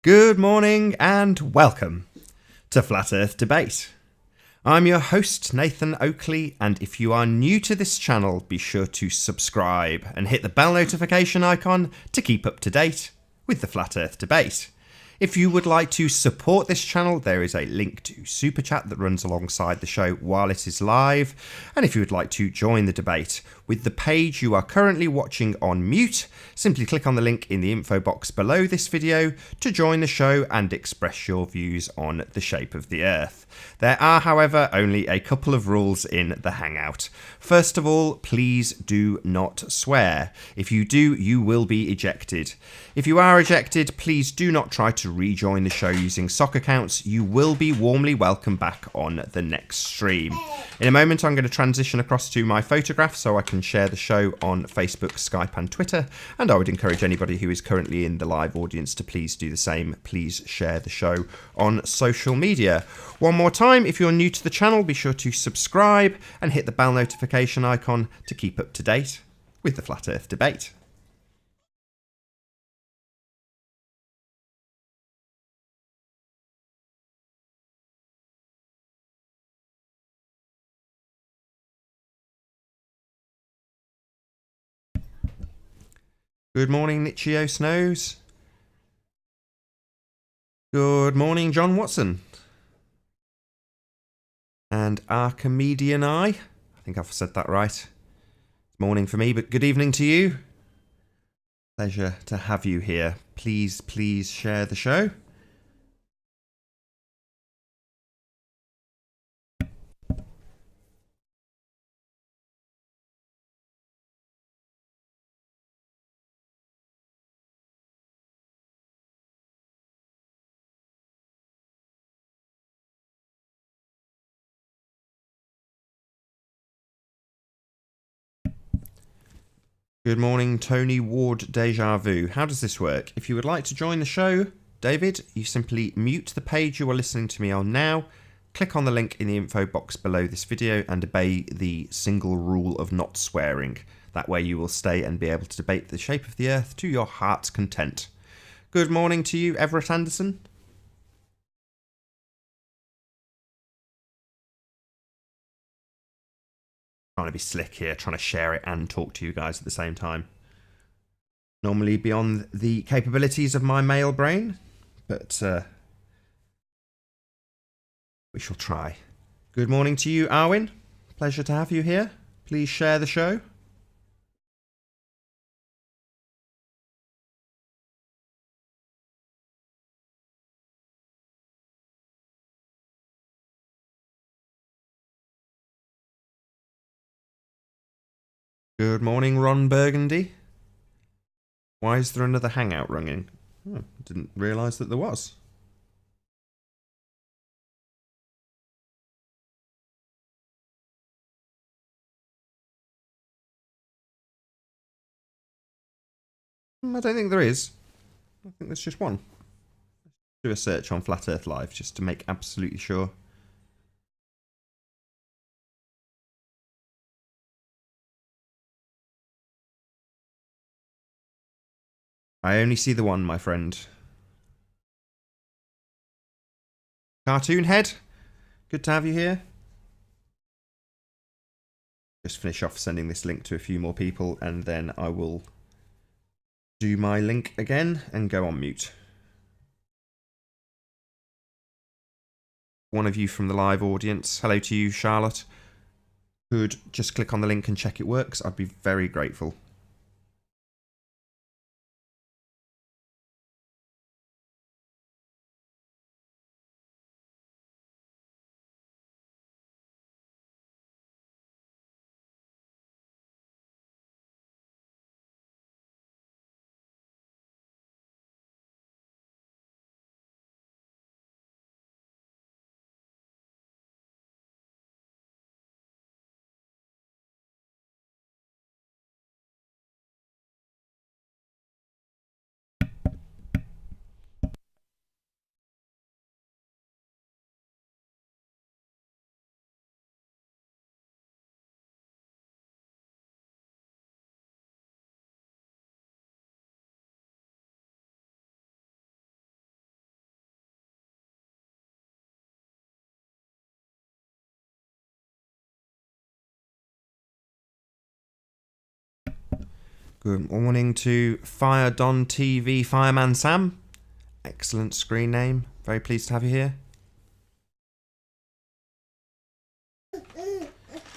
Good morning and welcome to Flat Earth Debate. I'm your host, Nathan Oakley, and if you are new to this channel, be sure to subscribe and hit the bell notification icon to keep up to date with the Flat Earth Debate. If you would like to support this channel, there is a link to Super Chat that runs alongside the show while it is live. And if you would like to join the debate with the page you are currently watching on mute, simply click on the link in the info box below this video to join the show and express your views on the shape of the Earth. There are, however, only a couple of rules in the Hangout. First of all, please do not swear. If you do, you will be ejected. If you are ejected, please do not try to rejoin the show using sock accounts. You will be warmly welcome back on the next stream. In a moment, I'm going to transition across to my photograph so I can share the show on Facebook, Skype and Twitter, and I would encourage anybody who is currently in the live audience to please do the same. Please share the show on social media. One more time, if you're new to the channel, be sure to subscribe and hit the bell notification icon to keep up to date with the Flat Earth Debate. Good morning, Nichio Snows. Good morning, John Watson. And Archimedean I think I've said that right. Morning for me, but good evening to you. Pleasure to have you here. Please share the show. Good morning, Tony Ward Deja Vu. How does this work? If you would like to join the show, David, you simply mute the page you are listening to me on now, click on the link in the info box below this video and obey the single rule of not swearing. That way you will stay and be able to debate the shape of the Earth to your heart's content. Good morning to you, Everett Anderson. Trying to be slick here, trying to share it and talk to you guys at the same time. Normally beyond the capabilities of my male brain, but we shall try. Good morning to you, Arwin. Pleasure to have you here. Please share the show. Good morning, Ron Burgundy. Why is there another hangout ringing? Oh, didn't realise that there was. I don't think there is. I think there's just one. Do a search on Flat Earth Live just to make absolutely sure. I only see the one, my friend. Cartoon Head, good to have you here. Just finish off sending this link to a few more people and then I will do my link again and go on mute. One of you from the live audience, hello to you, Charlotte, could just click on the link and check it works. I'd be very grateful. Good morning to Fire Don TV Fireman Sam. Excellent screen name. Very pleased to have you here.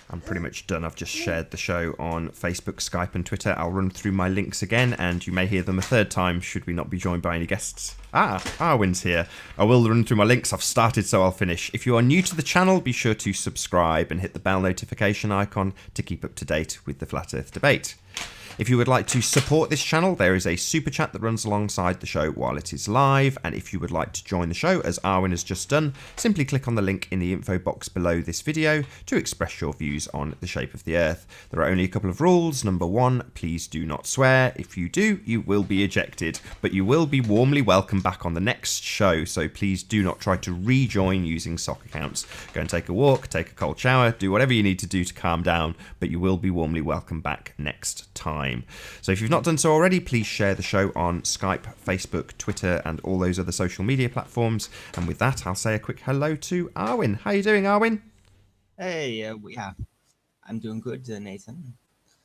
I'm pretty much done. I've just shared the show on Facebook, Skype and Twitter. I'll run through my links again and you may hear them a third time should we not be joined by any guests. Arwen's here. I will run through my links. I've started, so I'll finish. If you are new to the channel, be sure to subscribe and hit the bell notification icon to keep up to date with the Flat Earth debate. If you would like to support this channel, there is a super chat that runs alongside the show while it is live. And if you would like to join the show, as Arwen has just done, simply click on the link in the info box below this video to express your views on the shape of the Earth. There are only a couple of rules. Number one, please do not swear. If you do, you will be ejected, but you will be warmly welcome back on the next show. So please do not try to rejoin using sock accounts. Go and take a walk, take a cold shower, do whatever you need to do to calm down, but you will be warmly welcome back next time. So if you've not done so already, please share the show on Skype, Facebook, Twitter, and all those other social media platforms. And with that, I'll say a quick hello to Arwen. How are you doing, Arwen? Hey, I'm doing good, Nathan.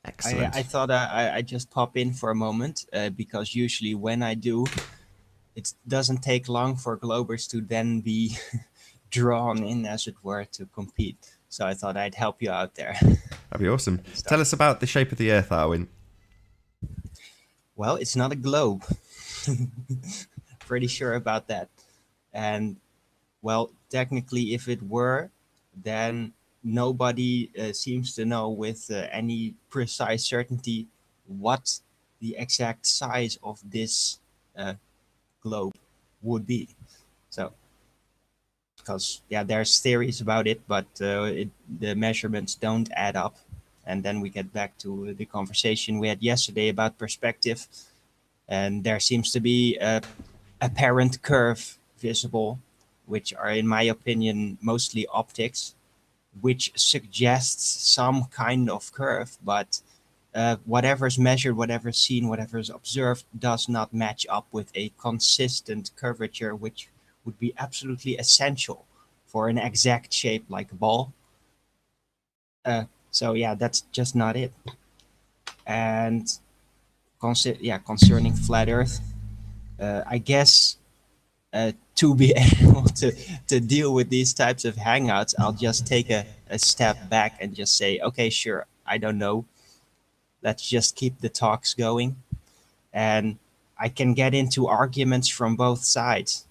Excellent. I thought I'd just pop in for a moment because usually when I do, it doesn't take long for Globers to then be drawn in, as it were, to compete. So I thought I'd help you out there. That'd be awesome. Tell us about the shape of the Earth, Arwen. Well, it's not a globe. Pretty sure about that. And, well, technically, if it were, then nobody seems to know with any precise certainty what the exact size of this globe would be. So, because, yeah, there's theories about it, but the measurements don't add up. And then we get back to the conversation we had yesterday about perspective. And there seems to be a apparent curve visible, which are, in my opinion, mostly optics, which suggests some kind of curve. But whatever's measured, whatever's seen, whatever's observed does not match up with a consistent curvature, which would be absolutely essential for an exact shape like a ball. So yeah, that's just not it. And concerning flat Earth, I guess to be able to deal with these types of hangouts, I'll just take a step back and just say, okay, sure, I don't know. Let's just keep the talks going. And I can get into arguments from both sides.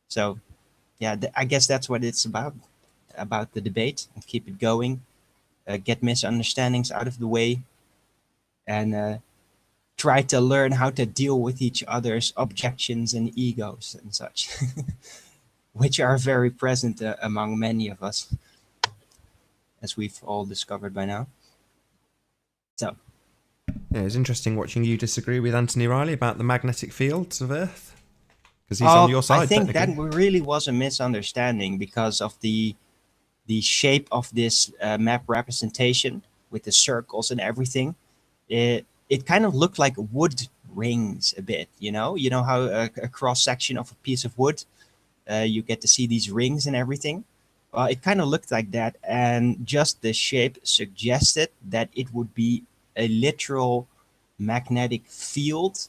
So yeah, I guess that's what it's about the debate, and keep it going. Get misunderstandings out of the way, and try to learn how to deal with each other's objections and egos and such, which are very present among many of us, as we've all discovered by now. So, yeah, it's interesting watching you disagree with Anthony Riley about the magnetic fields of Earth, because he's on your side. I think that really was a misunderstanding because of the shape of this map representation with the circles and everything. It kind of looked like wood rings a bit, you know how a cross section of a piece of wood, you get to see these rings and everything. It kind of looked like that, and just the shape suggested that it would be a literal magnetic field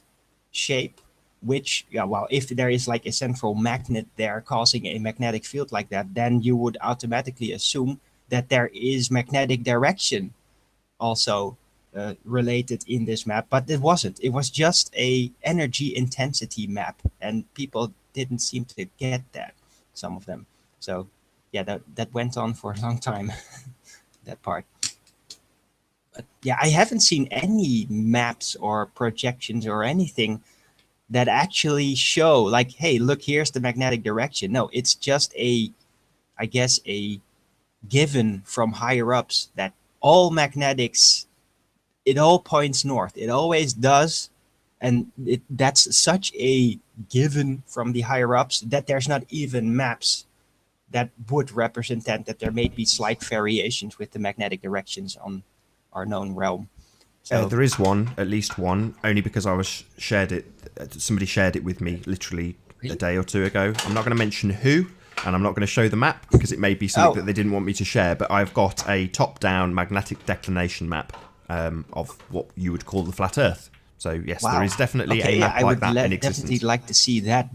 shape, which, if there is like a central magnet there causing a magnetic field like that, then you would automatically assume that there is magnetic direction also related in this map, but it wasn't. It was just a energy intensity map, and people didn't seem to get that, some of them. So yeah, that went on for a long time, that part. But yeah, I haven't seen any maps or projections or anything that actually show like, hey, look, here's the magnetic direction. No, it's just a given from higher ups that all magnetics, it all points north. It always does. And that's such a given from the higher ups that there's not even maps that would represent that there may be slight variations with the magnetic directions on our known realm. So there is one, at least one, only because somebody shared it with me literally a day or two ago. I'm not going to mention who, and I'm not going to show the map because it may be something that they didn't want me to share, but I've got a top-down magnetic declination map of what you would call the flat Earth. So yes, Wow. there is definitely Okay, a yeah, map I like would that in definitely existence. like to see that.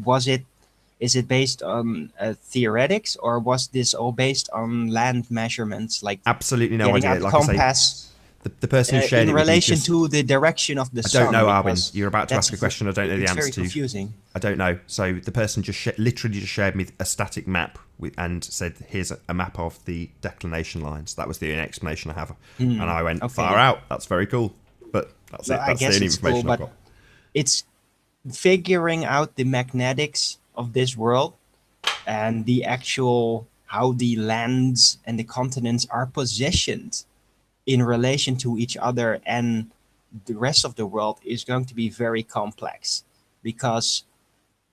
Is it based on theoretics, or was this all based on land measurements, like Absolutely no getting idea. out the Like I say, compass the person who shared in it with me relation just. to the direction of the I don't sun? know, Arwin. Because You're about to ask a question I don't know the it's answer very to. confusing. I don't know. So the person just literally just shared me a static map and said, "Here's a map of the declination lines." That was the only explanation I have, and I went far Okay. out. That's very cool, but that's Well, it. I That's the guess only it's cool, information I've but got. it's figuring out the magnetics of this world and the actual how the lands and the continents are positioned in relation to each other and the rest of the world is going to be very complex, because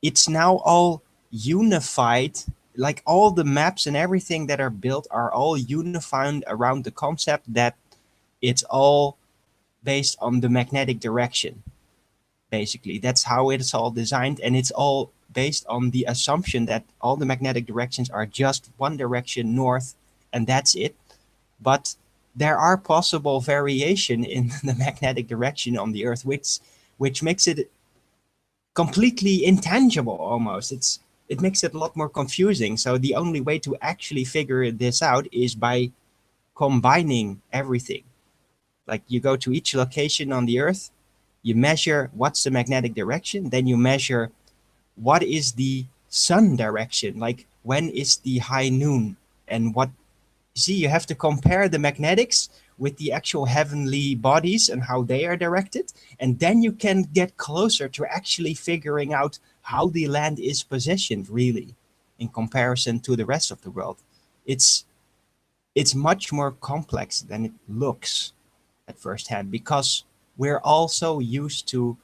it's now all unified. Like all the maps and everything that are built are all unified around the concept that it's all based on the magnetic direction. Basically, that's how it's all designed, and it's all based on the assumption that all the magnetic directions are just one direction north, and that's it. But there are possible variation in the magnetic direction on the Earth, which makes it completely intangible almost. It makes it a lot more confusing. So the only way to actually figure this out is by combining everything. Like you go to each location on the Earth, you measure what's the magnetic direction, then you measure what is the sun direction, like when is the high noon, and what, see, you have to compare the magnetics with the actual heavenly bodies and how they are directed, and then you can get closer to actually figuring out how the land is positioned really in comparison to the rest of the world. It's it's much more complex than it looks at first hand, because we're also used to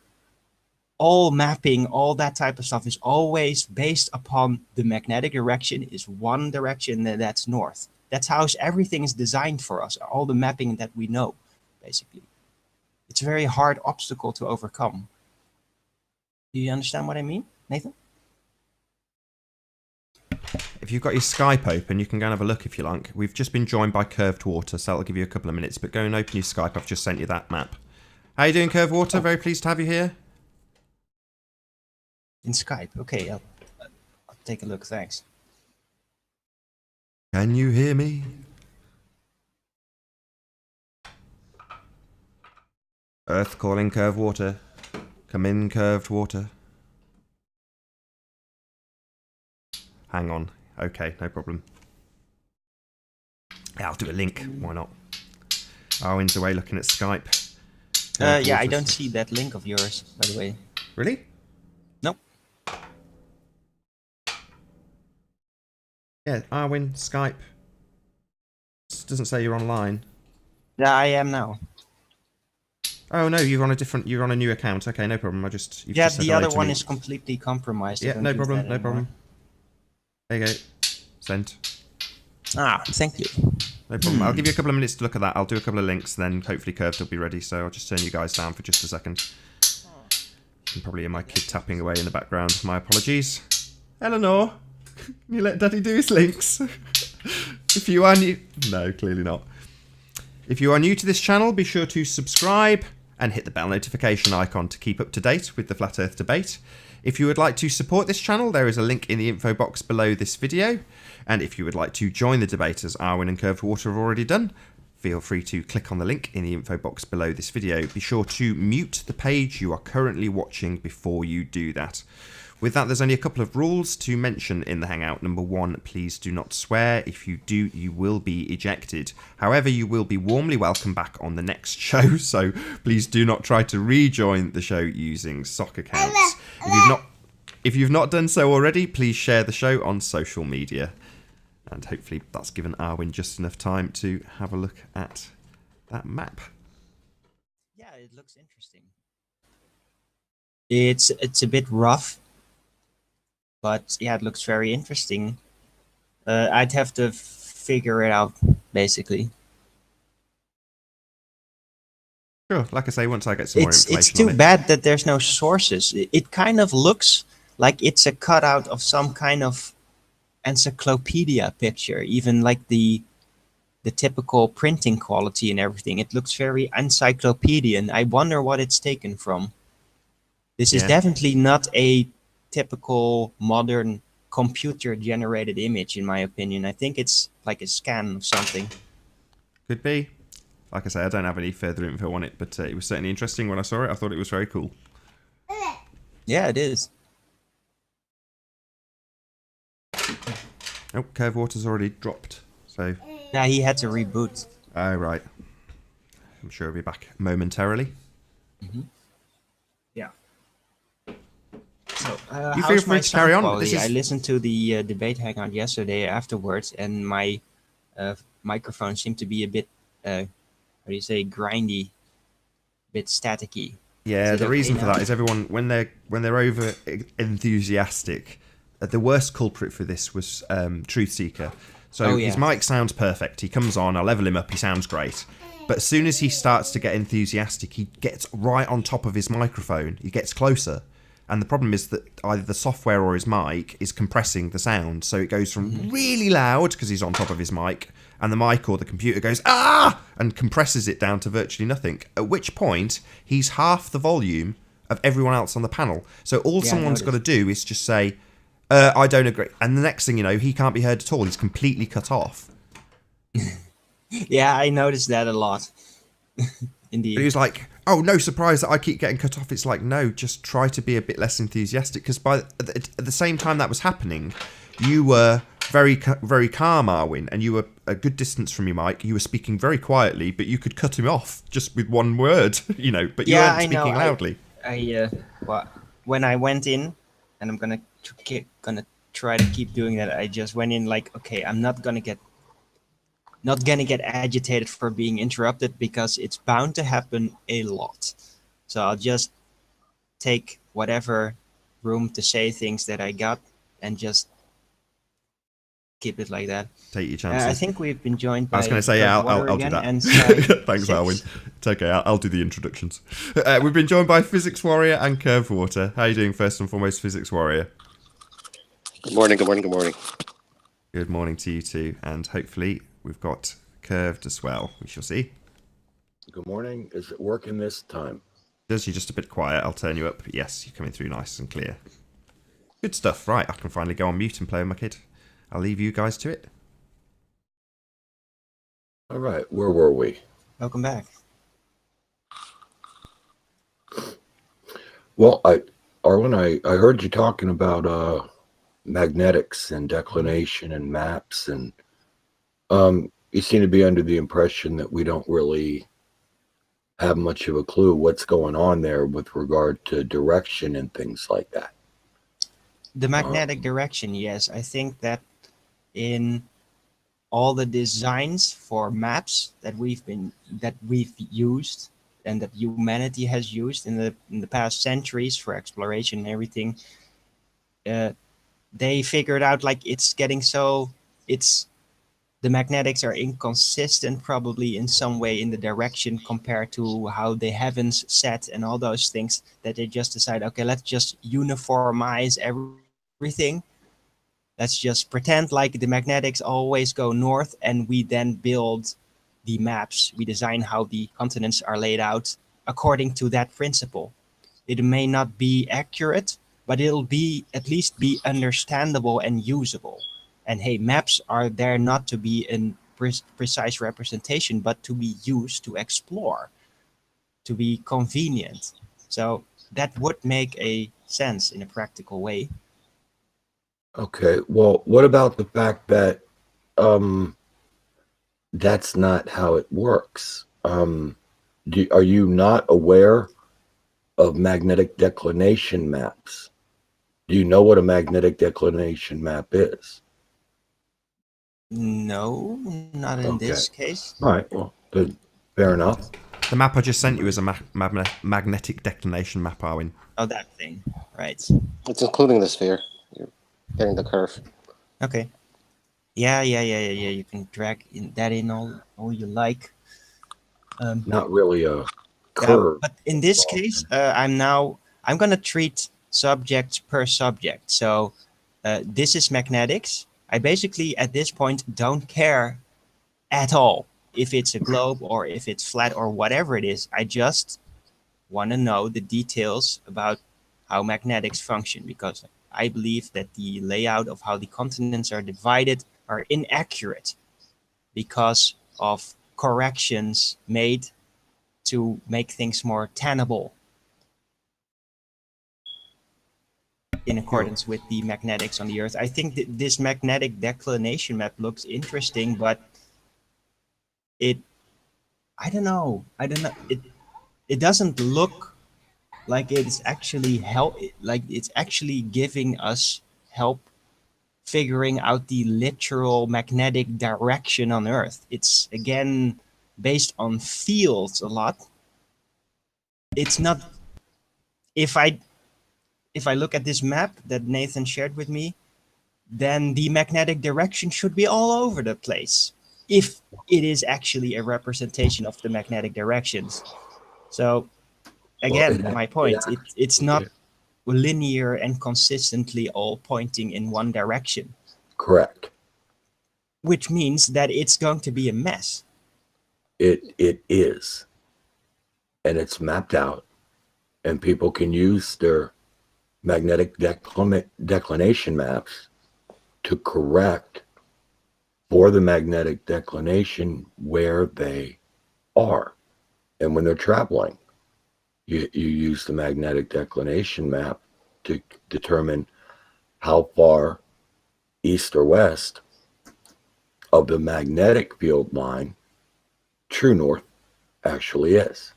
all mapping, all that type of stuff is always based upon the magnetic direction is one direction, and that's north. That's how everything is designed for us, all the mapping that we know, basically. It's a very hard obstacle to overcome. Do you understand what I mean, Nathan? If you've got your Skype open, you can go and have a look if you like. We've just been joined by Curved Water, so that'll give you a couple of minutes. But go and open your Skype. I've just sent you that map. How you doing, Curved Water? Very pleased to have you here. In Skype. Okay, I'll take a look. Thanks. Can you hear me? Earth calling Curved Water. Come in, Curved Water. Hang on. Okay, no problem. Yeah, I'll do a link. Why not? Arwin's away looking at Skype. Yeah, I don't see that link of yours, by the way. Really? Nope. Yeah, Arwin, Skype. It doesn't say you're online. Yeah, I am now. Oh no, you're on a new account. Okay, no problem. You've Yeah, just said the hello other to one me. is completely compromised. Yeah, no problem, no problem. There you go. Sent. Ah, thank you. No problem. I'll give you a couple of minutes to look at that. I'll do a couple of links, then hopefully Curved will be ready. So I'll just turn you guys down for just a second. You can probably hear my kid tapping away in the background. My apologies. Eleanor, can you let Daddy do his links? If you are new... No, clearly not. If you are new to this channel, be sure to subscribe and hit the bell notification icon to keep up to date with the Flat Earth debate. If you would like to support this channel, there is a link in the info box below this video. And if you would like to join the debate, as Arwin and Curved Water have already done, feel free to click on the link in the info box below this video. Be sure to mute the page you are currently watching before you do that. With that, there's only a couple of rules to mention in the Hangout. Number one, please do not swear. If you do, you will be ejected. However, you will be warmly welcome back on the next show, so please do not try to rejoin the show using sock accounts. If you've not done so already, please share the show on social media. And hopefully that's given Arwin just enough time to have a look at that map. Yeah, it looks interesting. It's a bit rough, but yeah, it looks very interesting. I'd have to figure it out, basically. Sure, like I say, once I get some more information It's too on it. bad that there's no sources. It kind of looks like it's a cutout of some kind of encyclopedia picture, even like the the typical printing quality and everything. It looks very encyclopedian. I wonder what it's taken from. This is Yeah, definitely not a typical modern computer generated image, in my opinion. I think it's like a scan of something. could be. Like I say, I don't have any further info on it, but it was certainly interesting when I saw it. I thought it was very cool. Yeah, it is. Oh, Curve Water's already dropped. So, Yeah, he had to reboot. oh, right. I'm sure he'll be back momentarily. Yeah. So, You feel how's free my to carry sound on. quality? This I is listened to the debate hangout yesterday afterwards, and my microphone seemed to be a bit, how do you say, grindy, bit staticky. Is yeah. it The okay reason for now? that is everyone when they're over enthusiastic. The worst culprit for this was Truth Seeker. So Oh his yeah. mic sounds perfect. He comes on, I level him up. He sounds great. But as soon as he starts to get enthusiastic, he gets right on top of his microphone. He gets closer. And the problem is that either the software or his mic is compressing the sound. So it goes from really loud because he's on top of his mic, and the mic or the computer goes, ah! And compresses it down to virtually nothing. At which point, he's half the volume of everyone else on the panel. So all Yeah, I someone's got to noticed. do is just say, I don't agree. And the next thing you know, he can't be heard at all. He's completely cut off. Yeah, I noticed that a lot. But he Indeed. was like, "Oh, no surprise that I keep getting cut off." It's like, no, just try to be a bit less enthusiastic. Because at the same time that was happening, you were very calm, Arwin, and you were a good distance from your mic. You were speaking very quietly, but you could cut him off just with one word, But you Yeah, weren't I know. speaking loudly. Well, when I went in, and I'm gonna try to keep doing that. I just went in like, okay, I'm not gonna get agitated for being interrupted because it's bound to happen a lot. So I'll just take whatever room to say things that I got and just keep it like that. Take your I chances. think we've been joined I was going by to say, yeah, Curve I'll, Water I'll do again that. and Sky Thanks, Arwin. 6. It's okay. I'll do the introductions. We've been joined by Physics Warrior and Curve Water. How are you doing, first and foremost, Physics Warrior? Good morning, good morning, good morning. Good morning to you too, and hopefully we've got Curved as well. We shall see. Good morning. Is it working this time? Does you're just a bit quiet? I'll turn you up. Yes, you're coming through nice and clear. Good stuff. Right, I can finally go on mute and play with my kid. I'll leave you guys to it. All right. Where were we? Welcome back. Well, Arlen, I heard you talking about magnetics and declination and maps, and you seem to be under the impression that we don't really have much of a clue what's going on there with regard to direction and things like that. The magnetic direction, yes. I think that in all the designs for maps that we've used and that humanity has used in the past centuries for exploration and everything, they figured out like the magnetics are inconsistent probably in some way in the direction compared to how the heavens set and all those things, that they just decide, okay, let's just uniformize everything. Let's just pretend like the magnetics always go north, and we then build the maps. We design how the continents are laid out according to that principle. It may not be accurate, but it'll be at least be understandable and usable. And hey, maps are there not to be a precise representation, but to be used to explore, to be convenient. So that would make a sense in a practical way. Okay. Well, what about the fact that that's not how it works? Are you not aware of magnetic declination maps? Do you know what a magnetic declination map is? No, not in Okay. this case. All right. Well, good. Fair enough. The map I just sent you is a magnetic declination map, Arwin. Oh, that thing. Right. It's including the sphere. You're getting the curve. Okay. Yeah. You can drag that in all you like. Not really a curve. But in this case, I'm gonna treat subject per subject. So this is magnetics. I basically at this point don't care at all. If it's a globe or if it's flat or whatever it is, I just want to know the details about how magnetics function, because I believe that the layout of how the continents are divided are inaccurate because of corrections made to make things more tenable in accordance with the magnetics on the Earth. I think that this magnetic declination map looks interesting, but I don't know. It doesn't look like it's actually it's actually giving us help figuring out the literal magnetic direction on Earth. It's again based on fields a lot. It's not. If I look at this map that Nathan shared with me, then the magnetic direction should be all over the place if it is actually a representation of the magnetic directions. So again, my point, it's not linear and consistently all pointing in one direction. Correct. Which means that it's going to be a mess. It is. And it's mapped out. And people can use their magnetic declination maps to correct for the magnetic declination where they are. And when they're traveling, you use the magnetic declination map to determine how far east or west of the magnetic field line true north actually is.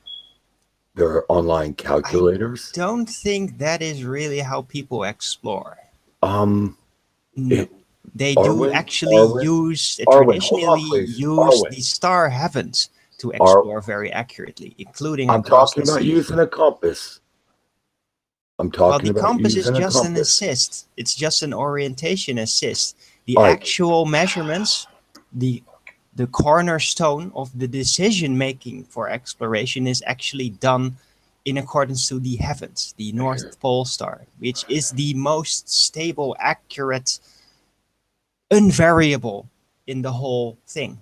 There are online calculators. I don't think that is really how people explore. No. They do actually traditionally use the star heavens to explore very accurately, including across the sea. I'm talking about using a compass. Well, the compass is just an assist. It's just an orientation assist. The actual measurements, the cornerstone of the decision making for exploration is actually done in accordance to the heavens, the North Pole star, which is the most stable, accurate, unvariable in the whole thing.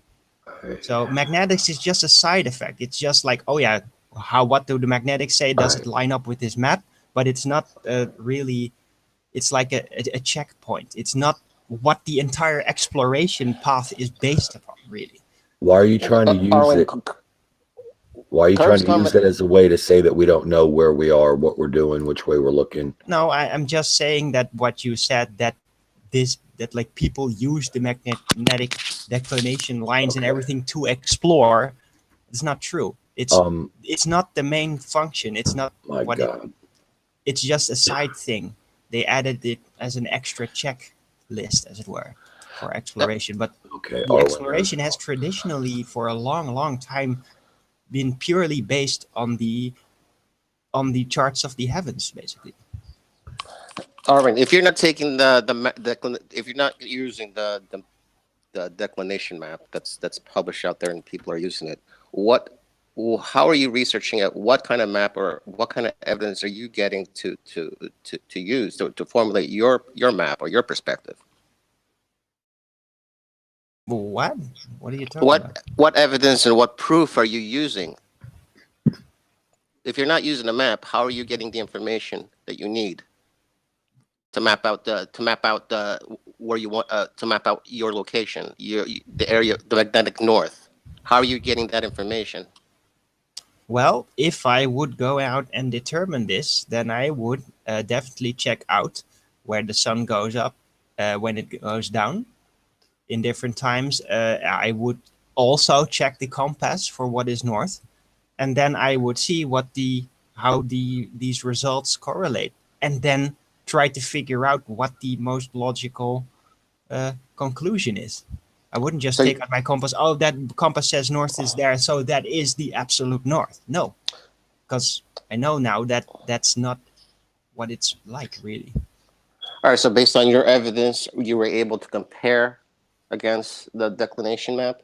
So magnetics is just a side effect. It's just like, oh yeah, what do the magnetics say? Does it line up with this map? But it's not really, it's like a checkpoint. It's not what the entire exploration path is based upon, really. Why are you trying to use it? Why are you trying to use it as a way to say that we don't know where we are, what we're doing, which way we're looking? No, I'm just saying that what you said, that like people use the magnetic declination lines and everything to explore, it's not true. It's not the main function. It's not it's just a side thing. They added it as an extra checklist, as it were, for exploration. But the exploration has traditionally, for a long, long time, been purely based on the charts of the heavens, basically. Arvin, if you're not taking if you're not using the declination map that's published out there and people are using it, how are you researching it? What kind of map or what kind of evidence are you getting to use to formulate your map or your perspective? What are you talking about? What evidence and what proof are you using? If you're not using a map, how are you getting the information that you need to map out where you want to map out your location, the area, the magnetic north? How are you getting that information? Well, if I would go out and determine this, then I would definitely check out where the sun goes up, when it goes down in different times. I would also check the compass for what is north, and then I would see how these results correlate, and then try to figure out what the most logical conclusion is. I wouldn't just take out my compass. Oh, that compass says north is there, so that is the absolute north. No, because I know now that that's not what it's like, really. All right, so based on your evidence, you were able to compare against the declination map?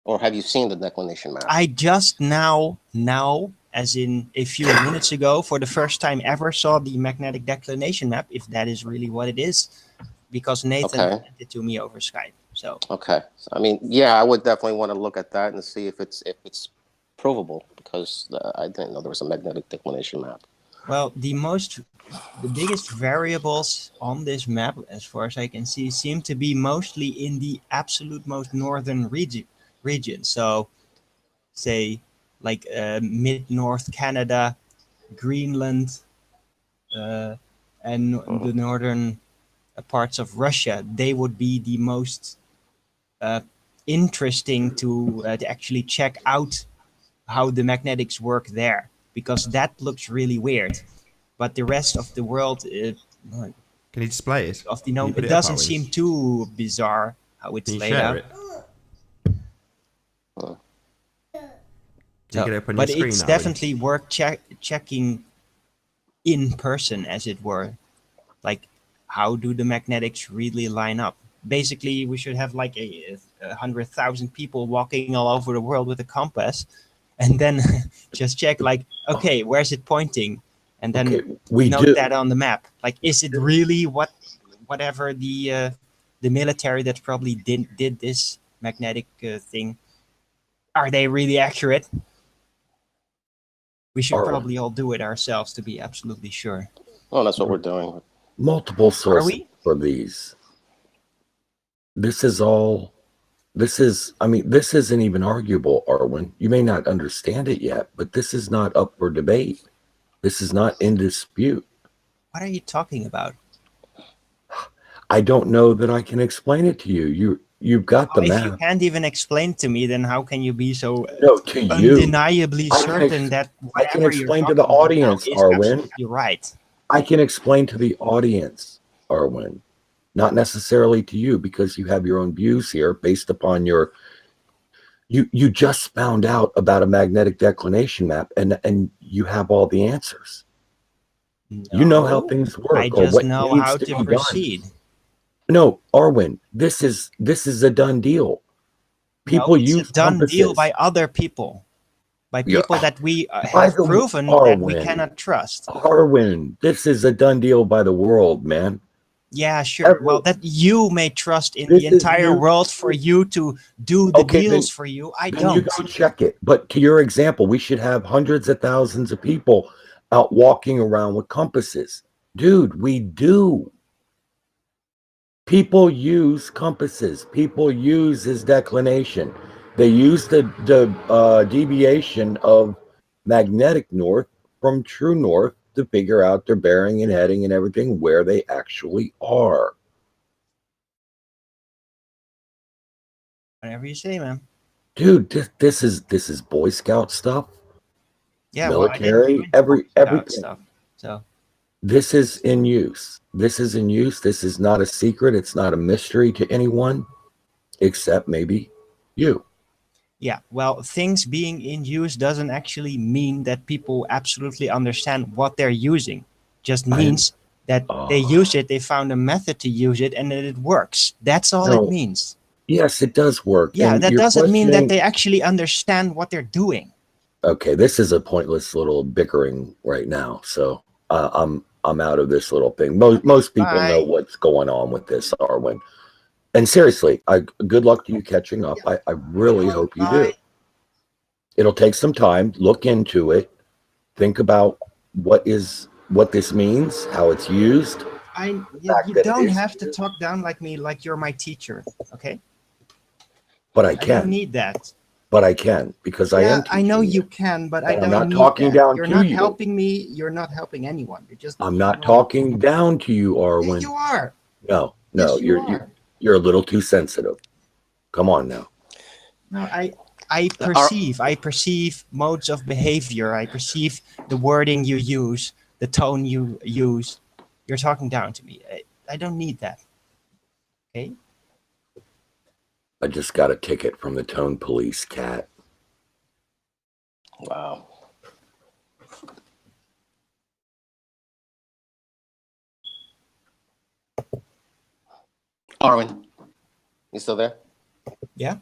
Or have you seen the declination map? I just now, as in a few minutes ago, for the first time ever saw the magnetic declination map, if that is really what it is, because Nathan sent it to me over Skype. So Okay. So, I mean, yeah, I would definitely want to look at that and see if it's provable, because I didn't know there was a magnetic declination map. well, the biggest variables on this map, as far as I can see, seem to be mostly in the absolute most northern region. So, say, like mid-north Canada, Greenland, uh, and the northern parts of Russia. They would be the most uh, interesting to actually check out how the magnetics work there, because that looks really weird. But the rest of the world, Can you display it? of the Can you gnome, put it it up, doesn't Arwen? seem too bizarre how Can it's you laid share out. it? Uh, You So, get it up on your but screen, it's Arwen? definitely worth checking in person, as it were. Like, how do the magnetics really line up? Basically, we should have like 100,000 people walking all over the world with a compass, and then just check, like, okay, where's it pointing, and then Okay, we note do. that on the map. Like, is it really whatever the military that probably did this magnetic thing? Are they really accurate? We should Arwen, probably all do it ourselves to be absolutely sure. well, that's what we're doing. multiple Are sources we? for these. This is all. This is. I mean, this isn't even arguable, Arwen. You may not understand it yet, but this is not up for debate. This is not in dispute. What are you talking about? I don't know that I can explain it to you. You've got the Well, if you map. can't even explain to me, then how can you be so No, to you. undeniably I can certain ex- that I can whatever you're explain to the talking about now audience, is Arwen. absolutely right? I can explain to the audience, Arwen, not necessarily to you, because you have your own views here based upon your. You just found out about a magnetic declination map, and you have all the answers. You know how No, things I work or just what know needs how to to be done. proceed. No, Arwen, this is a done deal. No, People it's a use done deal compasses. by other people, by Yeah. people that we By have the proven that we Arwen, cannot trust. Arwen, this is a done deal by the world, man. Yeah, sure. Every, Well, that you may trust in the this is entire new. world for you to do the Okay, deals for you. I then you don't. go check it. But to your example, we should have hundreds of thousands of people out walking around with compasses. Dude, we do. People use compasses. People use his declination. They use the deviation of magnetic north from true north to figure out their bearing and heading and everything where they actually are. Whatever you say, man. Dude, this is Boy Scout stuff, Yeah, well, I didn't military, join the Boy Scout everything. stuff. So, This is in use. This is in use. This is not a secret. It's not a mystery to anyone except maybe you. yeah, well, things being in use doesn't actually mean that people absolutely understand what they're using. Just I means that they oh use it, they found a method to use it, and that it works. That's all it no. means. Yes, it does work. Yeah, And that you're doesn't mean that questioning. they actually understand what they're doing. Okay, this is a pointless little bickering right now. So I'm out of this little thing. Most people know Bye. what's going on with this, Arwen. And seriously, good luck to you catching up. I really hope you do. Bye. It'll take some time. Look into it. Think about what this means, how it's used. You Fact that it don't is have to used. talk down like me, like you're my teacher. Okay, But I I don't can. need that. But I can because I Yeah, am I know teaching you you. can, but I And I'm don't not need talking that. down You're to not you. helping me. You're not helping anyone. You're just I'm being not annoying. talking down to you, Yeah, Arwen. you are. No, Yes, you you're are. you're a little too sensitive. Come on now. No, I Our, perceive modes of behavior. I perceive the wording you use, the tone you use. You're talking down to me. I don't need that. Okay. I just got a ticket from the tone police, cat. wow. Arwen, you still there? Yeah.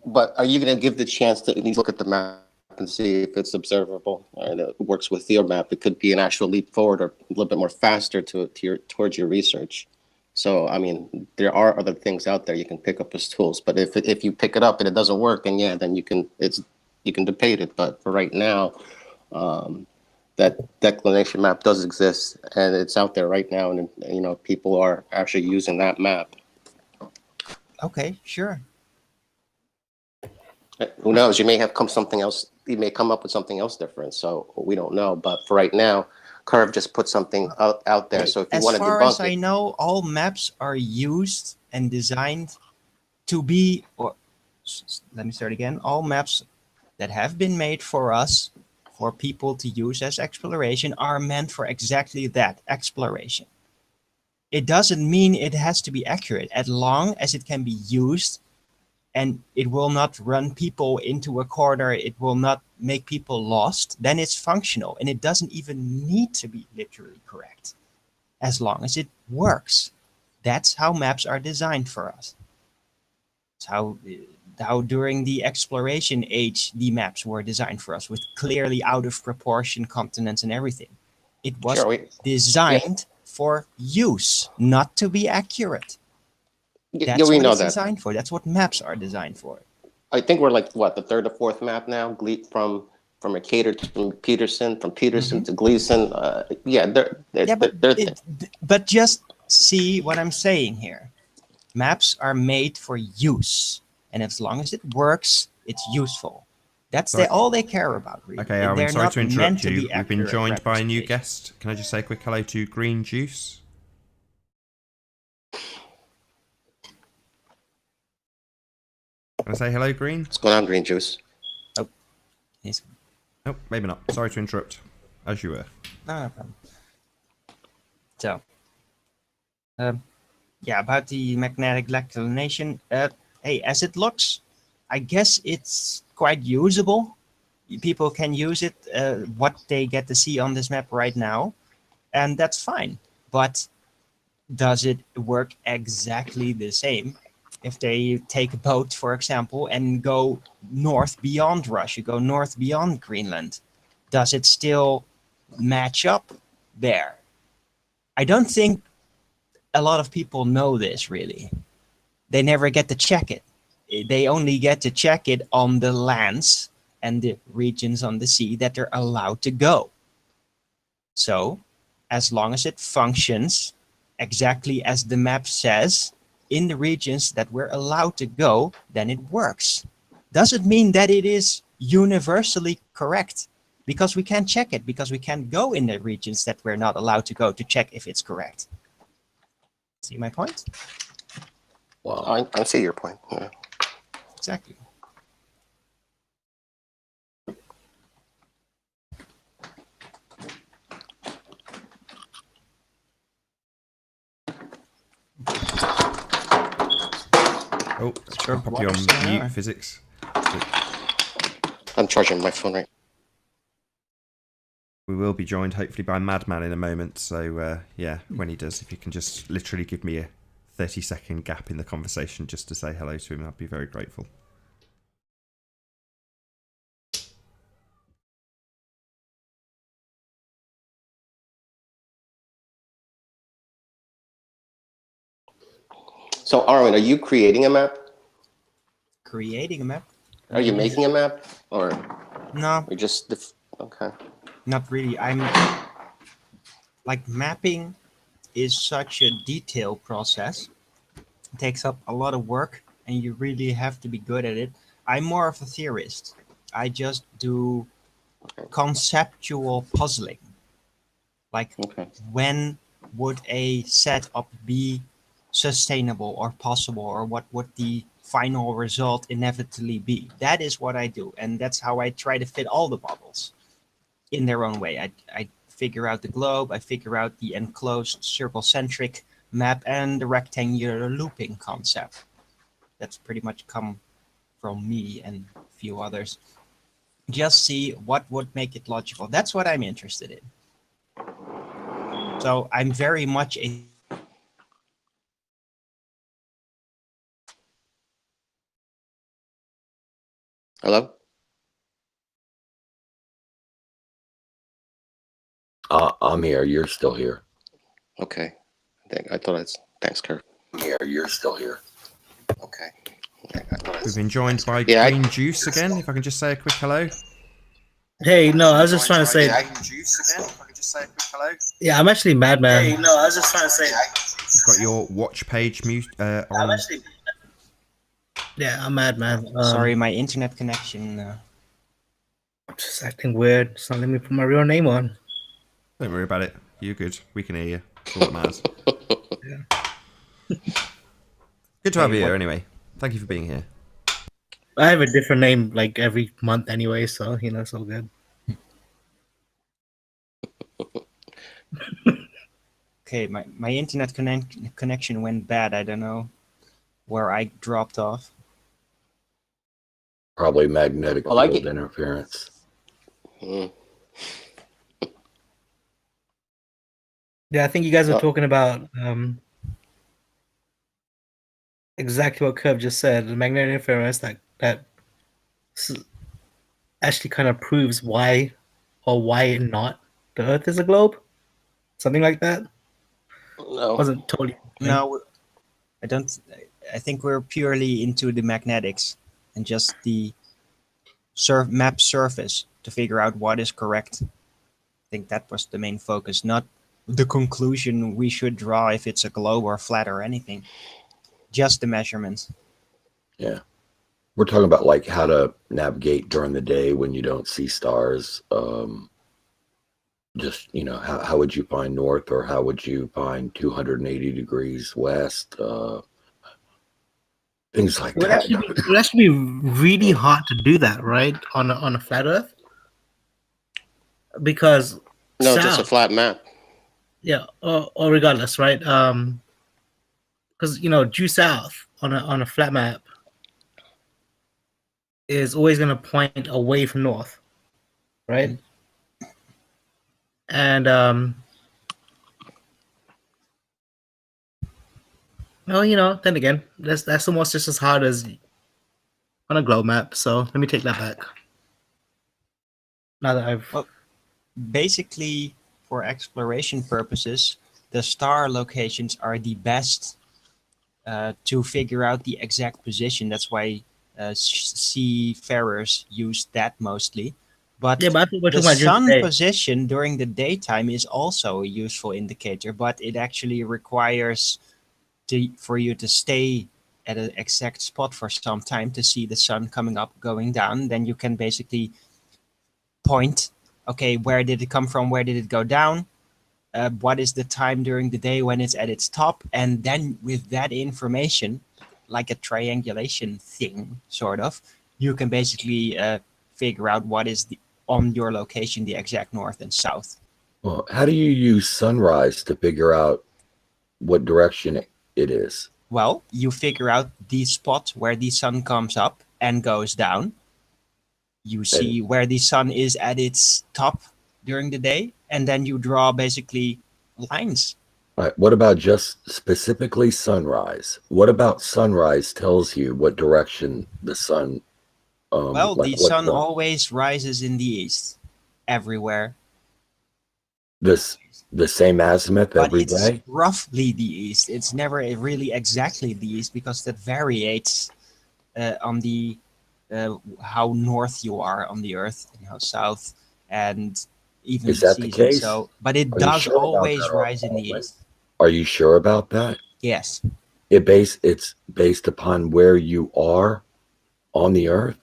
But are you going to give the chance to at least look at the map and see if it's observable and it works with your map? It could be an actual leap forward or a little bit more faster towards your research. So I mean, there are other things out there you can pick up as tools. But if you pick it up and it doesn't work, then yeah, then you can debate it. But for right now, that declination map does exist, and it's out there right now, and people are actually using that map. Okay, sure. Who knows? You may have come something else. You may come up with something else different. So we don't know. But for right now, Curve just put something out there. So if you As want to far as debunk I it, know, all maps are used and designed to be, let me start again. All maps that have been made for us, for people to use as exploration, are meant for exactly that, exploration. It doesn't mean it has to be accurate, as long as it can be used and it will not run people into a corner, it will not make people lost, then it's functional. And it doesn't even need to be literally correct, as long as it works. That's how maps are designed for us. It's how during the exploration age, the maps were designed for us with clearly out of proportion continents and everything. It was sure, designed for use, not to be accurate. yeah, That's we what know it's that. designed for. That's what maps are designed for. I think we're like what, the third or fourth map now, from Mercator to Peterson, from Peterson to Gleason. Yeah, Yeah, they're but just see what I'm saying here. Maps are made for use, and as long as it works, it's useful. That's Sorry. all they care about, really. Okay, Arwen, They're sorry not to meant interrupt to you. be We've been accurate joined by a new representation. guest. Can I just say a quick hello to Green Juice? Can I say hello, Green? What's going on, Green Juice? Oh, yes. Oh, maybe not. Sorry to interrupt. As you were. No problem. So, yeah, about the magnetic declination. Hey, as it looks, I guess it's quite usable. People can use it, what they get to see on this map right now, and that's fine. But does it work exactly the same? If they take a boat, for example, and go north beyond Russia, go north beyond Greenland, does it still match up there? I don't think a lot of people know this, really. They never get to check it. They only get to check it on the lands and the regions on the sea that they're allowed to go. So, as long as it functions exactly as the map says in the regions that we're allowed to go, then it works. Doesn't mean that it is universally correct, because we can't check it, because we can't go in the regions that we're not allowed to go to check if it's correct. See my point? Wow. I see your point. Yeah. Exactly. Oh, Sure, I'll pop you on what's going mute, on? physics. I'm charging my phone right. We will be joined hopefully by Madman in a moment. So yeah, when he does, if you can just literally give me a 30-second gap in the conversation just to say hello to him, I'd be very grateful. So, Arwen, are you creating a map? Creating a map? Are you making a map, or No, you're just okay? not really. I'm like, mapping is such a detailed process. It takes up a lot of work, and you really have to be good at it. I'm more of a theorist. I just do conceptual puzzling. Like, Okay. when would a setup be sustainable or possible, or what would the final result inevitably be? That is what I do, and that's how I try to fit all the models in their own way. I figure out the globe, I figure out the enclosed circle-centric map, and the rectangular looping concept. That's pretty much come from me and a few others. Just see what would make it logical. That's what I'm interested in. So I'm very much a Hello. I'm here. You're still here. Okay. I thought it's Thanks, Kurt. Here, you're still here. Okay. We've been joined by Yeah, Green Juice again. If I can just say a quick hello. Hey, no, I was just trying to say. Green Juice again. If I can just say a quick hello. Yeah, I'm actually madman. Hey, no, I was just trying to say. You've got your watch page mute I'm on. actually. Yeah, I'm madman. Sorry, my internet connection. I'm just acting weird. It's not letting me put my real name on. Don't worry about it. You're good. We can hear you. That's all that matters. Good to have you here anyway. Thank you for being here. I have a different name like every month anyway, so it's all good. Okay, my internet connection went bad. I don't know where I dropped off. Probably magnetic Well, I field get- interference. Yeah, I think you guys were Oh. talking about exactly what Curve just said. The magnetic interference that actually kind of proves why or why not the Earth is a globe. Something like that. No. Wasn't totally. No, I don't. I think we're purely into the magnetics and just the map surface to figure out what is correct. I think that was the main focus, not the conclusion we should draw if it's a globe or flat or anything. Just the measurements. Yeah. We're talking about like how to navigate during the day when you don't see stars. Just, how would you find north, or how would you find 280 degrees west? Things like It would that. actually be really hard to do that, right? On a flat Earth, because No, just a south, flat map. yeah, or regardless, right? Because due south on a flat map is always going to point away from north, right? And then again, that's almost just as hard as on a globe map. So let me take that back. Now that I've Well, basically, for exploration purposes, the star locations are the best to figure out the exact position. That's why seafarers use that mostly. But but I think we're the talking about during sun the day. position during the daytime is also a useful indicator, but it actually requires for you to stay at an exact spot for some time to see the sun coming up, going down. Then you can basically point, okay, where did it come from? Where did it go down? What is the time during the day when it's at its top? And then with that information, like a triangulation thing, sort of, you can basically figure out what is on your location, the exact north and south. Well, how do you use sunrise to figure out what direction it is? Well, you figure out the spot where the sun comes up and goes down. You see where the sun is at its top during the day, and then you draw basically lines. All right, what about just specifically sunrise? What about sunrise tells you what direction the sun? Well, like the what sun point? always rises in the east, everywhere. The same azimuth But every it's day? roughly the east. It's never really exactly the east because that varies on the how north you are on the Earth and how south, and even Is that the season. case? So, but it Are you does sure about always that, rise in the Oakley? east. Are you sure about that? Yes. It's based upon where you are on the earth.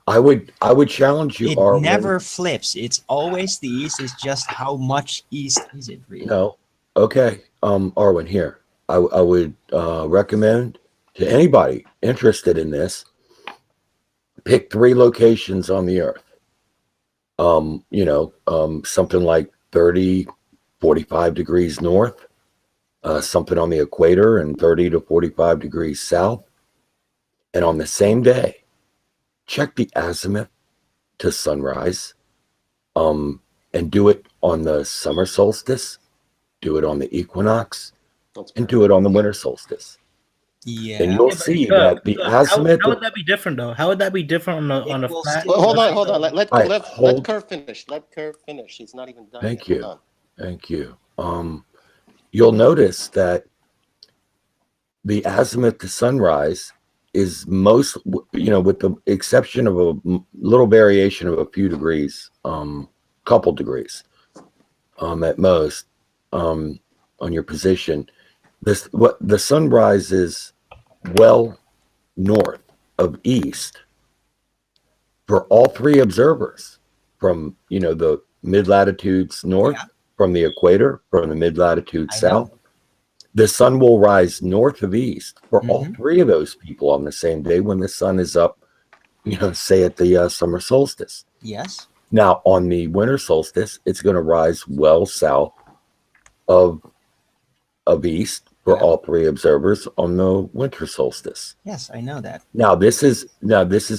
I would challenge you, It Arwen. never flips. It's always the east. It's just how much east is it really? No. Okay. Arwen, here. I would recommend to anybody interested in this, pick 3 locations on the earth. Something like 30, 45 degrees north, something on the equator, and 30 to 45 degrees south. And on the same day, check the azimuth to sunrise, and do it on the summer solstice, do it on the equinox, and do it on the winter solstice. Yeah. And you'll see that the azimuth. How would that be different though? How would that be different on a will flat? still- Well, hold on. Let Right, let hold- Kerr finish. Let Kerr finish. He's not even done. Thank yet. you. Hold on. Thank you. you'll notice that the azimuth to sunrise is most, with the exception of a little variation of a few degrees, couple degrees, at most, on your position. What the sun rises well north of east for all three observers, from the mid latitudes north, Yeah. from the equator, from the mid latitudes I south. know. The sun will rise north of east for all Mhm. three of those people on the same day when the sun is up, say at the summer solstice. Yes. Now, on the winter solstice, it's going to rise well south of east for Yeah. all three observers on the winter solstice. Yes, I know that. Now, this is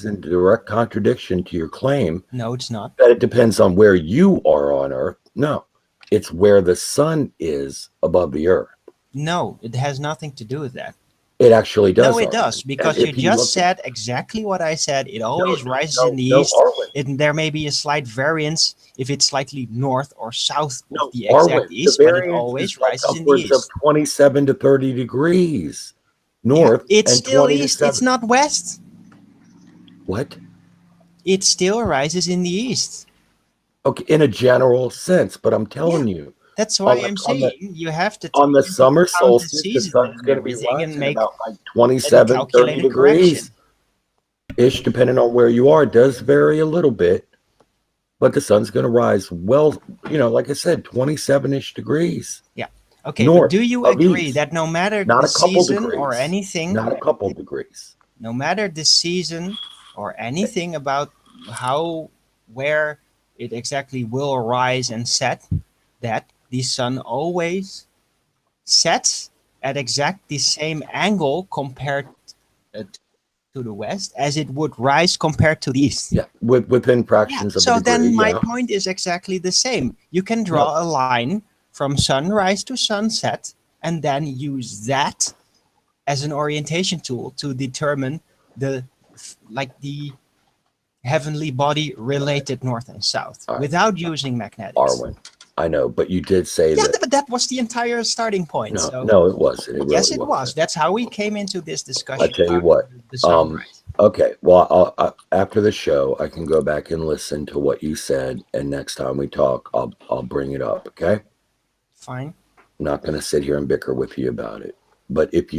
in direct contradiction to your claim No, it's not. that it depends on where you are on Earth. No, it's where the sun is above the Earth. No, it has nothing to do with that. It actually does. No, it Arwen. does, And because you if you just look said exactly what I said. It always rises in the no, east. Arwen. There may be a slight variance if it's slightly north or south of No, the exact Arwen. east, The but it variance always is like rises in the upwards of east. 27 to 30 degrees Yeah, north, it's and still 20 to east. It's 7. not west. What? It still rises in the east. Okay, in a general sense, but I'm telling you, That's why on I'm on the saying you have to on take the into summer account the solstice, the season sun's and going to be everything and rising make about like a 27, 30 calculated correction. degrees ish, depending on where you are. It does vary a little bit, but the sun's going to rise well, like I said, 27-ish degrees Yeah. Okay, but north do you of agree east. that no matter Not the a couple season or degrees. anything, Not a couple degrees. no matter the season or anything about where it exactly will rise and set, that the sun always sets at exactly the same angle compared uh, to the west as it would rise compared to the east? Yeah, within Yeah. fractions of a So degree. then my Yeah. point is exactly the same. You can No. draw a line from sunrise to sunset and then use that as an orientation tool to determine the the heavenly body related north and south All right. without using magnetics. Arwen, I know, but you did say Yeah, that. but that was the entire starting point. No, So no, it wasn't. It really yes, it wasn't. was. That's how we came into this discussion. I tell you about what. the sunrise. Okay. Well, after the show, I can go back and listen to what you said, and next time we talk, I'll bring it up. Okay. Fine. I'm not going to sit here and bicker with you about it. But if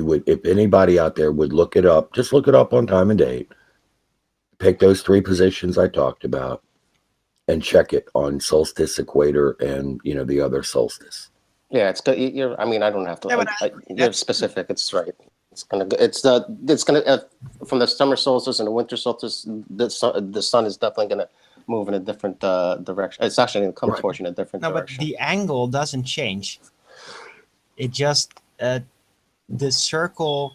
anybody out there would look it up, just look it up on time and date. Pick those three positions I talked about, and check it on solstice, equator, and the other solstice. Yeah, it's good. I mean, I don't have to. Yeah, but You're that's- specific. It's right. It's gonna from the summer solstice and the winter solstice. The sun is definitely gonna move in a different direction. It's actually gonna come Right. towards you in a different No, but direction. the angle doesn't change. It just the circle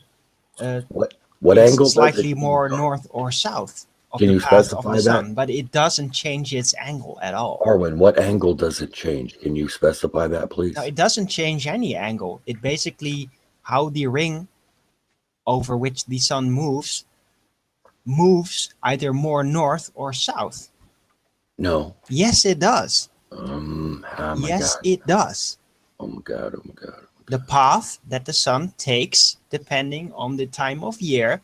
What is angle does slightly it more change? north or south of Can the you path of specify the that? sun, but it doesn't change its angle at all. Arwen, what angle does it change? Can you specify that, please? No, it doesn't change any angle. It basically how the ring over which the sun moves either more north or south. No. Yes, it does. Oh my Yes, God. it does. Oh my God. Oh my God. The path that the sun takes, depending on the time of year,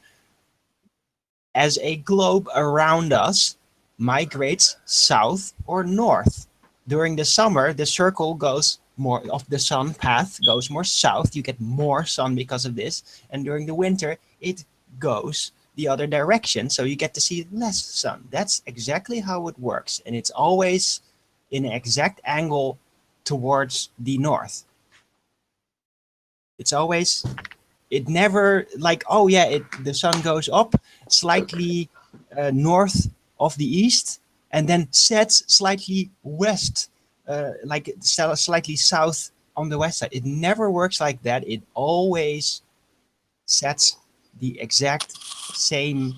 as a globe around us, migrates south or north. During the summer, the circle goes more of the sun path goes more south. You get more sun because of this. And during the winter, it goes the other direction. So you get to see less sun. That's exactly how it works. And it's always in an exact angle towards the north. It's always, it never like, oh yeah, the sun goes up slightly north of the east and then sets slightly west, slightly south on the west side. It never works like that. It always sets the exact same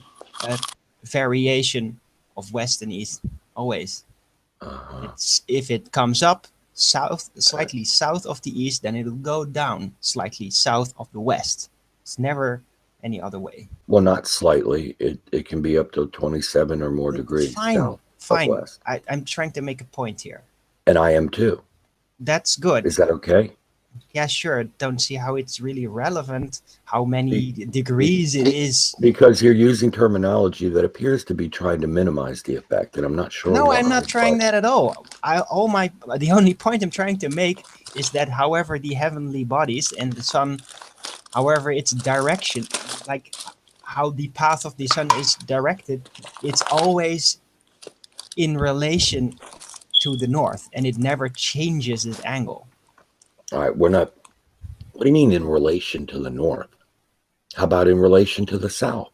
variation of west and east. Always. It's, if it comes up south, slightly south of the east, then it'll go down slightly south of the west. It's never any other way. Well, not slightly. It can be up to 27 or more degrees. Fine. Southwest. I'm trying to make a point here. And I am too. That's good. Is that okay? yeah, sure. Don't see how it's really relevant. How many degrees it is. Because you're using terminology that appears to be trying to minimize the effect, and I'm not sure No, why. I'm not trying but- that at all. The only point I'm trying to make is that however the heavenly bodies and the sun, however its direction, like how the path of the sun is directed, it's always in relation to the north, and it never changes its angle. All right, we're not. What do you mean in relation to the north? How about in relation to the south?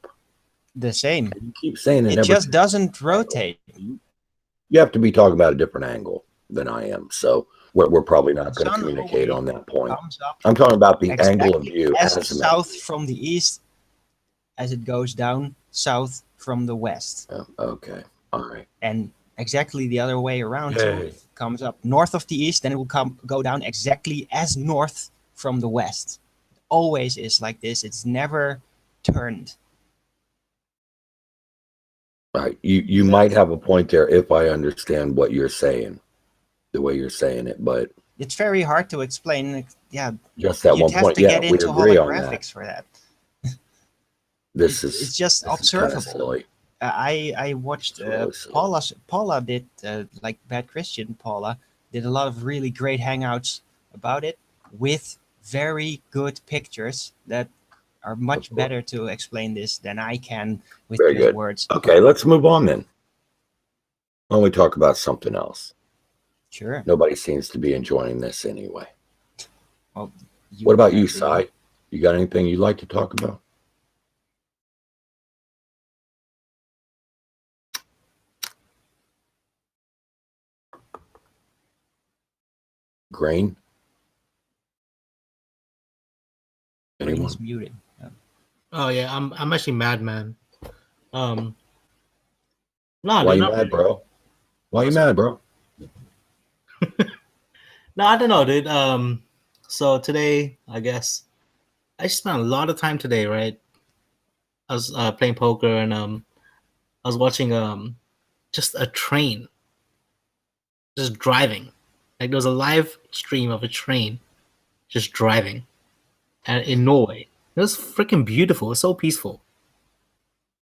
The same. You keep saying It never. just doesn't rotate. You have to be talking about a different angle than I am, so we're probably not The going to sun communicate always on that point. comes up I'm talking about the angle of exactly view as as a south from the east as it goes down south from the west, Okay, all right. and exactly the other way around too. Yay. It comes up north of the east, then it will go down exactly as north from the west. It always is like this. It's never turned. All right, you might have a point there if I understand what you're saying, the way you're saying it, but It's very hard to explain. Yeah, just at you'd one have point, to yeah, get we into agree on that. holographics for that. This It's just this is kind of observable. silly. I watched It's really silly. Paula did like Bad Christian. Paula did a lot of really great hangouts about it with very good pictures that are much course. better to explain this than I can with Very just good. words. Okay, let's move on then. Why don't we talk about something else? Sure. Nobody seems to be enjoying this anyway. Well, What about you, apparently- Sai? You got anything you'd like to talk about? Grain? Anyone? He's muted. Oh yeah, I'm actually mad, man. No, Why dude, you not mad, really. bro? Why you mad, bro? No, I don't know, dude. So today, I guess I spent a lot of time today, right? I was playing poker and I was watching just a train just driving. Like there was a live stream of a train just driving, and in Norway, it was freaking beautiful. It was so peaceful.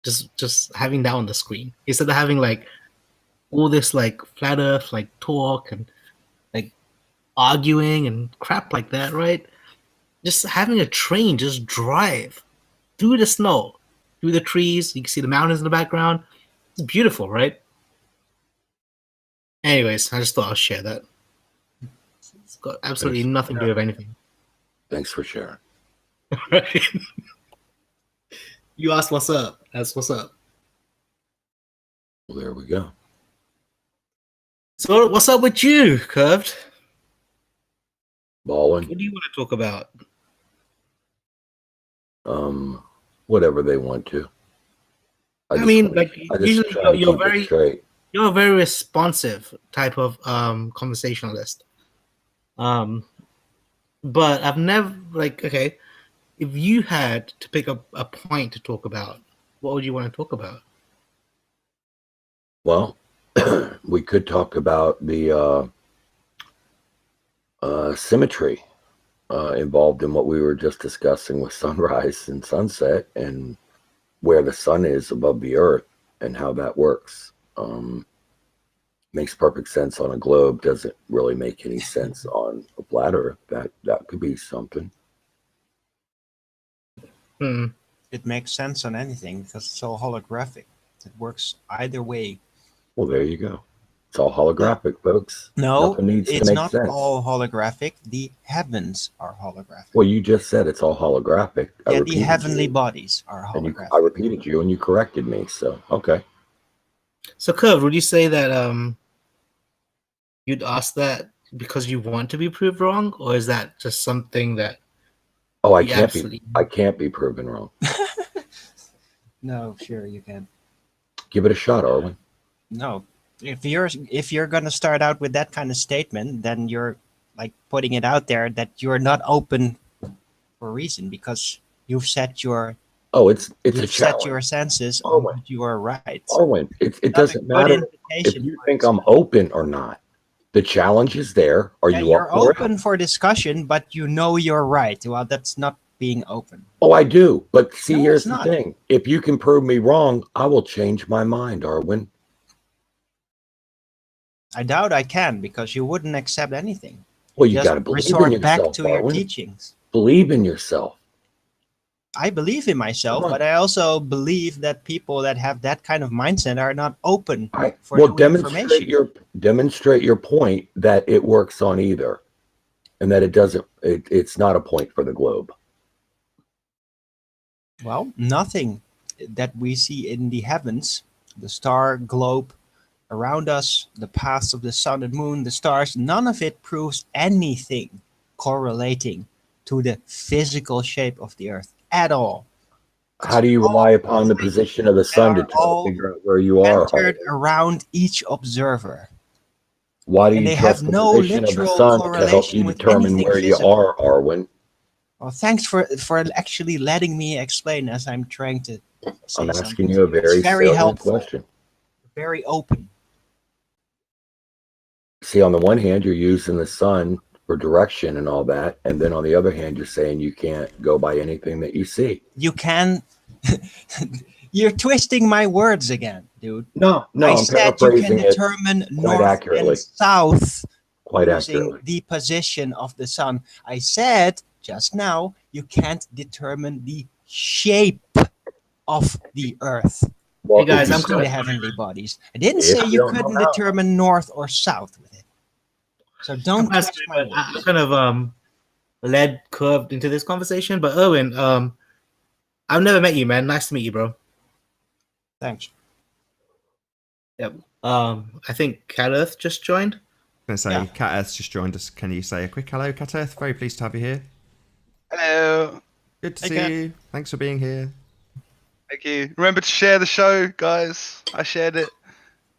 Just having that on the screen instead of having like all this like flat Earth like talk and like arguing and crap like that, right? Just having a train just drive through the snow, through the trees. You can see the mountains in the background. It's beautiful, right? Anyways, I just thought I'll share that. It's got absolutely Thanks. nothing to do with anything. Thanks for sharing. Right? You asked what's up. That's what's up. Well, there we go. So what's up with you, Curved? Balling. What do you want to talk about? Whatever they want to. I just mean, wanna- like I just usually try to you're keep it very straight. you're a very responsive type of conversationalist. But I've never like okay, if you had to pick up a point to talk about, what would you want to talk about? Well, we could talk about the symmetry involved in what we were just discussing with sunrise and sunset and where the sun is above the earth and how that works. Makes perfect sense on a globe. Doesn't really make any sense on a flat earth. That could be something. Hmm. It makes sense on anything because it's all holographic. It works either way. Well, there you go. It's all holographic, folks. No, Nothing needs to it's make not sense. all holographic. The heavens are holographic. Well, you just said it's all holographic. I Yeah, the repeated heavenly you, bodies are and holographic. I repeated you, and you corrected me. So okay. So, Curve, would you say that you'd ask that because you want to be proved wrong, or is that just something that Oh, I you can't absolutely? be. I can't be proven wrong. No, sure you can. Give it a shot, Arlen. No, if you're gonna start out with that kind of statement, then you're like putting it out there that you're not open for a reason because you've set your Oh, it's a you've set challenge. your senses Oh, on my- what you are right. Arlen, it Not a doesn't good matter if invitation you for think it. I'm open or not. The challenge is there. Are Yeah, you you're up for it? open for discussion, but you know you're right. Well, that's not being open. Oh, I do. But see, No, here's it's the not. thing. If you can prove me wrong, I will change my mind, Arwen. I doubt I can, because you wouldn't accept anything. Well, you Just got to believe in resort back yourself, to your Arwen. teachings. Believe in yourself. I believe in myself, Come on. but I also believe that people that have that kind of mindset are not open for Well, new information. demonstrate your point that it works on either, and that it's not a point for the globe. Well, nothing that we see in the heavens, the star globe around us, the paths of the sun and moon, the stars, none of it proves anything correlating to the physical shape of the earth at all. How do you rely upon the position of the sun to figure out where you are? Centered around each observer. Why do And you they have trust the no position of the literal sun to help correlation you with determine anything where you physical. are, Arwen? Well, thanks for actually letting me explain as I'm trying to say I'm something. asking you a It's very salient helpful, question. very open. See, on the one hand, you're using the sun for direction and all that, and then on the other hand, you're saying you can't go by anything that you see. You can. You're twisting my words again, dude. No, I I'm said you can paraphrasing it determine quite north accurately. and south Quite using accurately. the position of the sun. I said just now you can't determine the shape of the earth. Well, Hey, guys, if you I'm Using kinda- the heavenly bodies. I didn't If say you you don't know couldn't how. determine north or south with it. So don't I'm twist my I words. kind of led curved into this conversation, but Owen, I've never met you, man. Nice to meet you, bro. Thanks. Yep. I think Cat Earth just joined. I'm going to say, Yeah. Cat Earth's just joined us. Can you say a quick hello, Cat Earth? Very pleased to have you here. Hello. Good to Hey, see Cat. you. Thanks for being here. Thank you. Remember to share the show, guys. I shared it.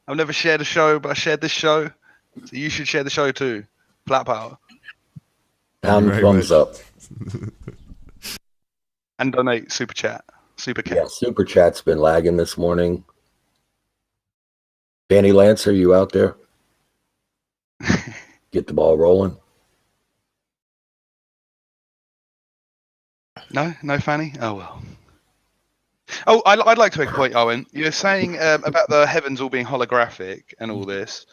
I've never shared a show, but I shared this show. So you should share the show too. Flat power. Thank you very Thumbs much. up. And donate super chat. Super cat. Yeah, Super Chat's been lagging this morning. Danny Lance, are you out there? Get the ball rolling. No, Fanny? Oh, well. Oh, I'd like to make a point, Owen. You're saying about the heavens all being holographic and all this.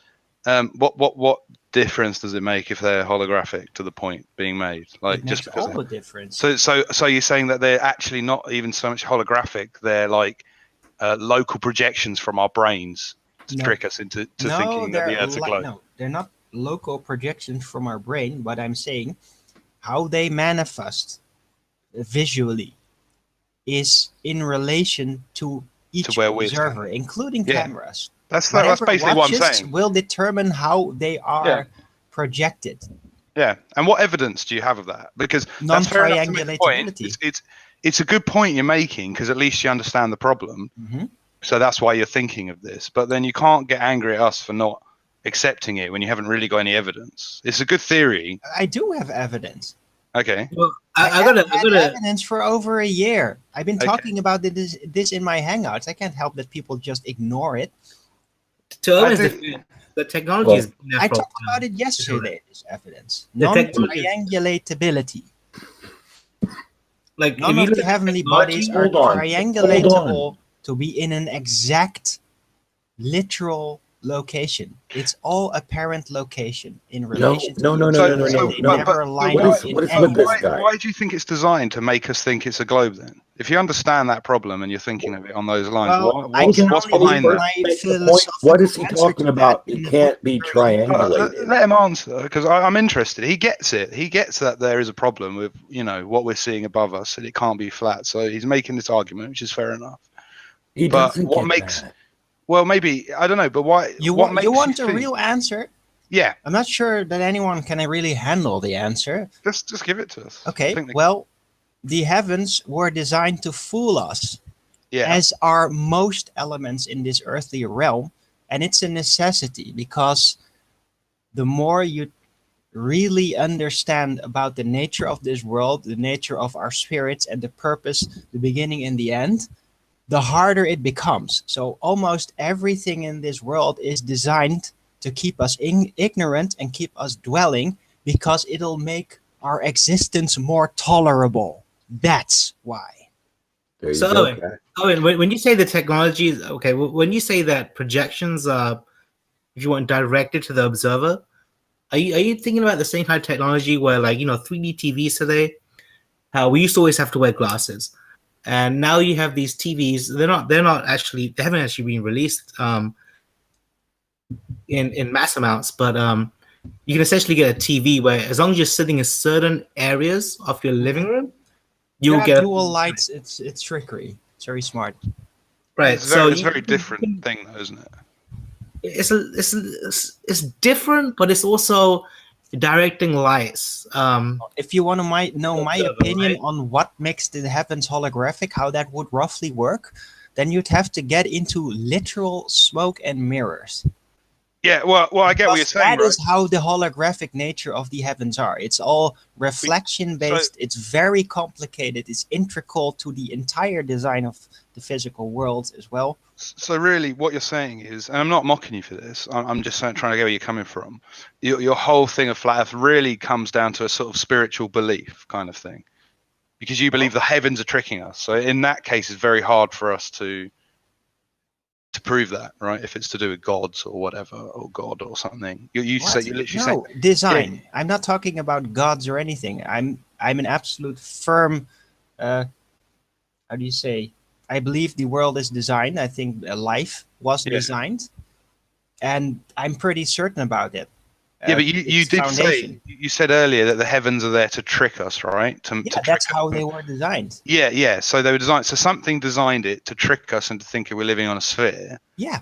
What difference does it make if they're holographic to the point being made? Like It just makes because. all the difference. So you're saying that they're actually not even so much holographic. They're like local projections from our brains to No. trick us into No, thinking that the Earth's a globe. no, they're not local projections from our brain. But I'm saying how they manifest visually is in relation to each where we're observer, including Yeah. cameras. That's Whatever basically what I'm watches saying. will determine how they are Yeah. projected. Yeah. And what evidence do you have of that? Because that's fair enough to make the point. Non-triangulatability. It's a good point you're making because at least you understand the problem. Mhm. So that's why you're thinking of this. But then you can't get angry at us for not accepting it when you haven't really got any evidence. It's a good theory. I do have evidence. Okay. Well, I I gotta had evidence for over a year. I've been Okay. talking about this in my Hangouts. I can't help that people just ignore it. to Owen's I defense, the technology is I natural. talked about it yesterday. This evidence, The technology is- non-triangulatability. Like None if you of look the at heavenly technology- bodies are Hold on. triangulatable to be in an exact, literal location. It's all apparent location in relation no, to no, each no, other, no, and no, they no. never line What up is- in what is any with this way. guy? Why do you think it's designed to make us think it's a globe then? If you understand that problem and you're thinking of it on those lines, Well, I what's can what's only behind give that? my Make the point. philosophical What is he answer talking to about? that It in the can't be book. triangulated. Let him answer because I'm interested. He gets it. He gets that there is a problem with what we're seeing above us and it can't be flat. So he's making this argument, which is fair enough. He But doesn't what get makes that. well maybe I don't know. But why? You what want makes you want you a think- real answer? Yeah, I'm not sure that anyone can really handle the answer. just give it to us. I Okay, think well, the heavens were designed to fool us, yeah. as are most elements in this earthly realm, and it's a necessity because the more you really understand about the nature of this world, the nature of our spirits, and the purpose, the beginning and the end, the harder it becomes. So almost everything in this world is designed to keep us ignorant and keep us dwelling, because it'll make our existence more tolerable. That's why. There you So, go. Owen, Pat. when you say the technology is okay, when you say that projections are, if you want, directed to the observer, are you thinking about the same kind of technology where, like, 3D TVs today? How we used to always have to wear glasses, and now you have these TVs. They haven't actually been released in mass amounts, but you can essentially get a TV where, as long as you're sitting in certain areas of your living room, you'll Yeah, get dual lights. It's trickery. It's very smart. right. It's So a very different thing, though, isn't it? it's different, but it's also directing lights. If you want to know my Observer, opinion right? on what makes the heavens holographic, how that would roughly work, then you'd have to get into literal smoke and mirrors. Yeah, well, I get what you're Because saying, that right? is how the holographic nature of the heavens are. It's all reflection based. It's very complicated. It's integral to the entire design of the physical world as well. So really, what you're saying is, and I'm not mocking you for this. I'm just trying to get where you're coming from. Your whole thing of flat Earth really comes down to a sort of spiritual belief kind of thing, because you believe the heavens are tricking us. So in that case, it's very hard for us to prove that, right? If it's to do with gods or whatever, or God or something. You literally say No, design. I'm not talking about gods or anything. I'm an absolute firm. How do you say? I believe the world is designed. I think life was designed, and I'm pretty certain about it. Yeah, but you did say, you said earlier that the heavens are there to trick us, right? That's how they were designed. Yeah. So they were designed. So something designed it to trick us into thinking we're living on a sphere. Yeah.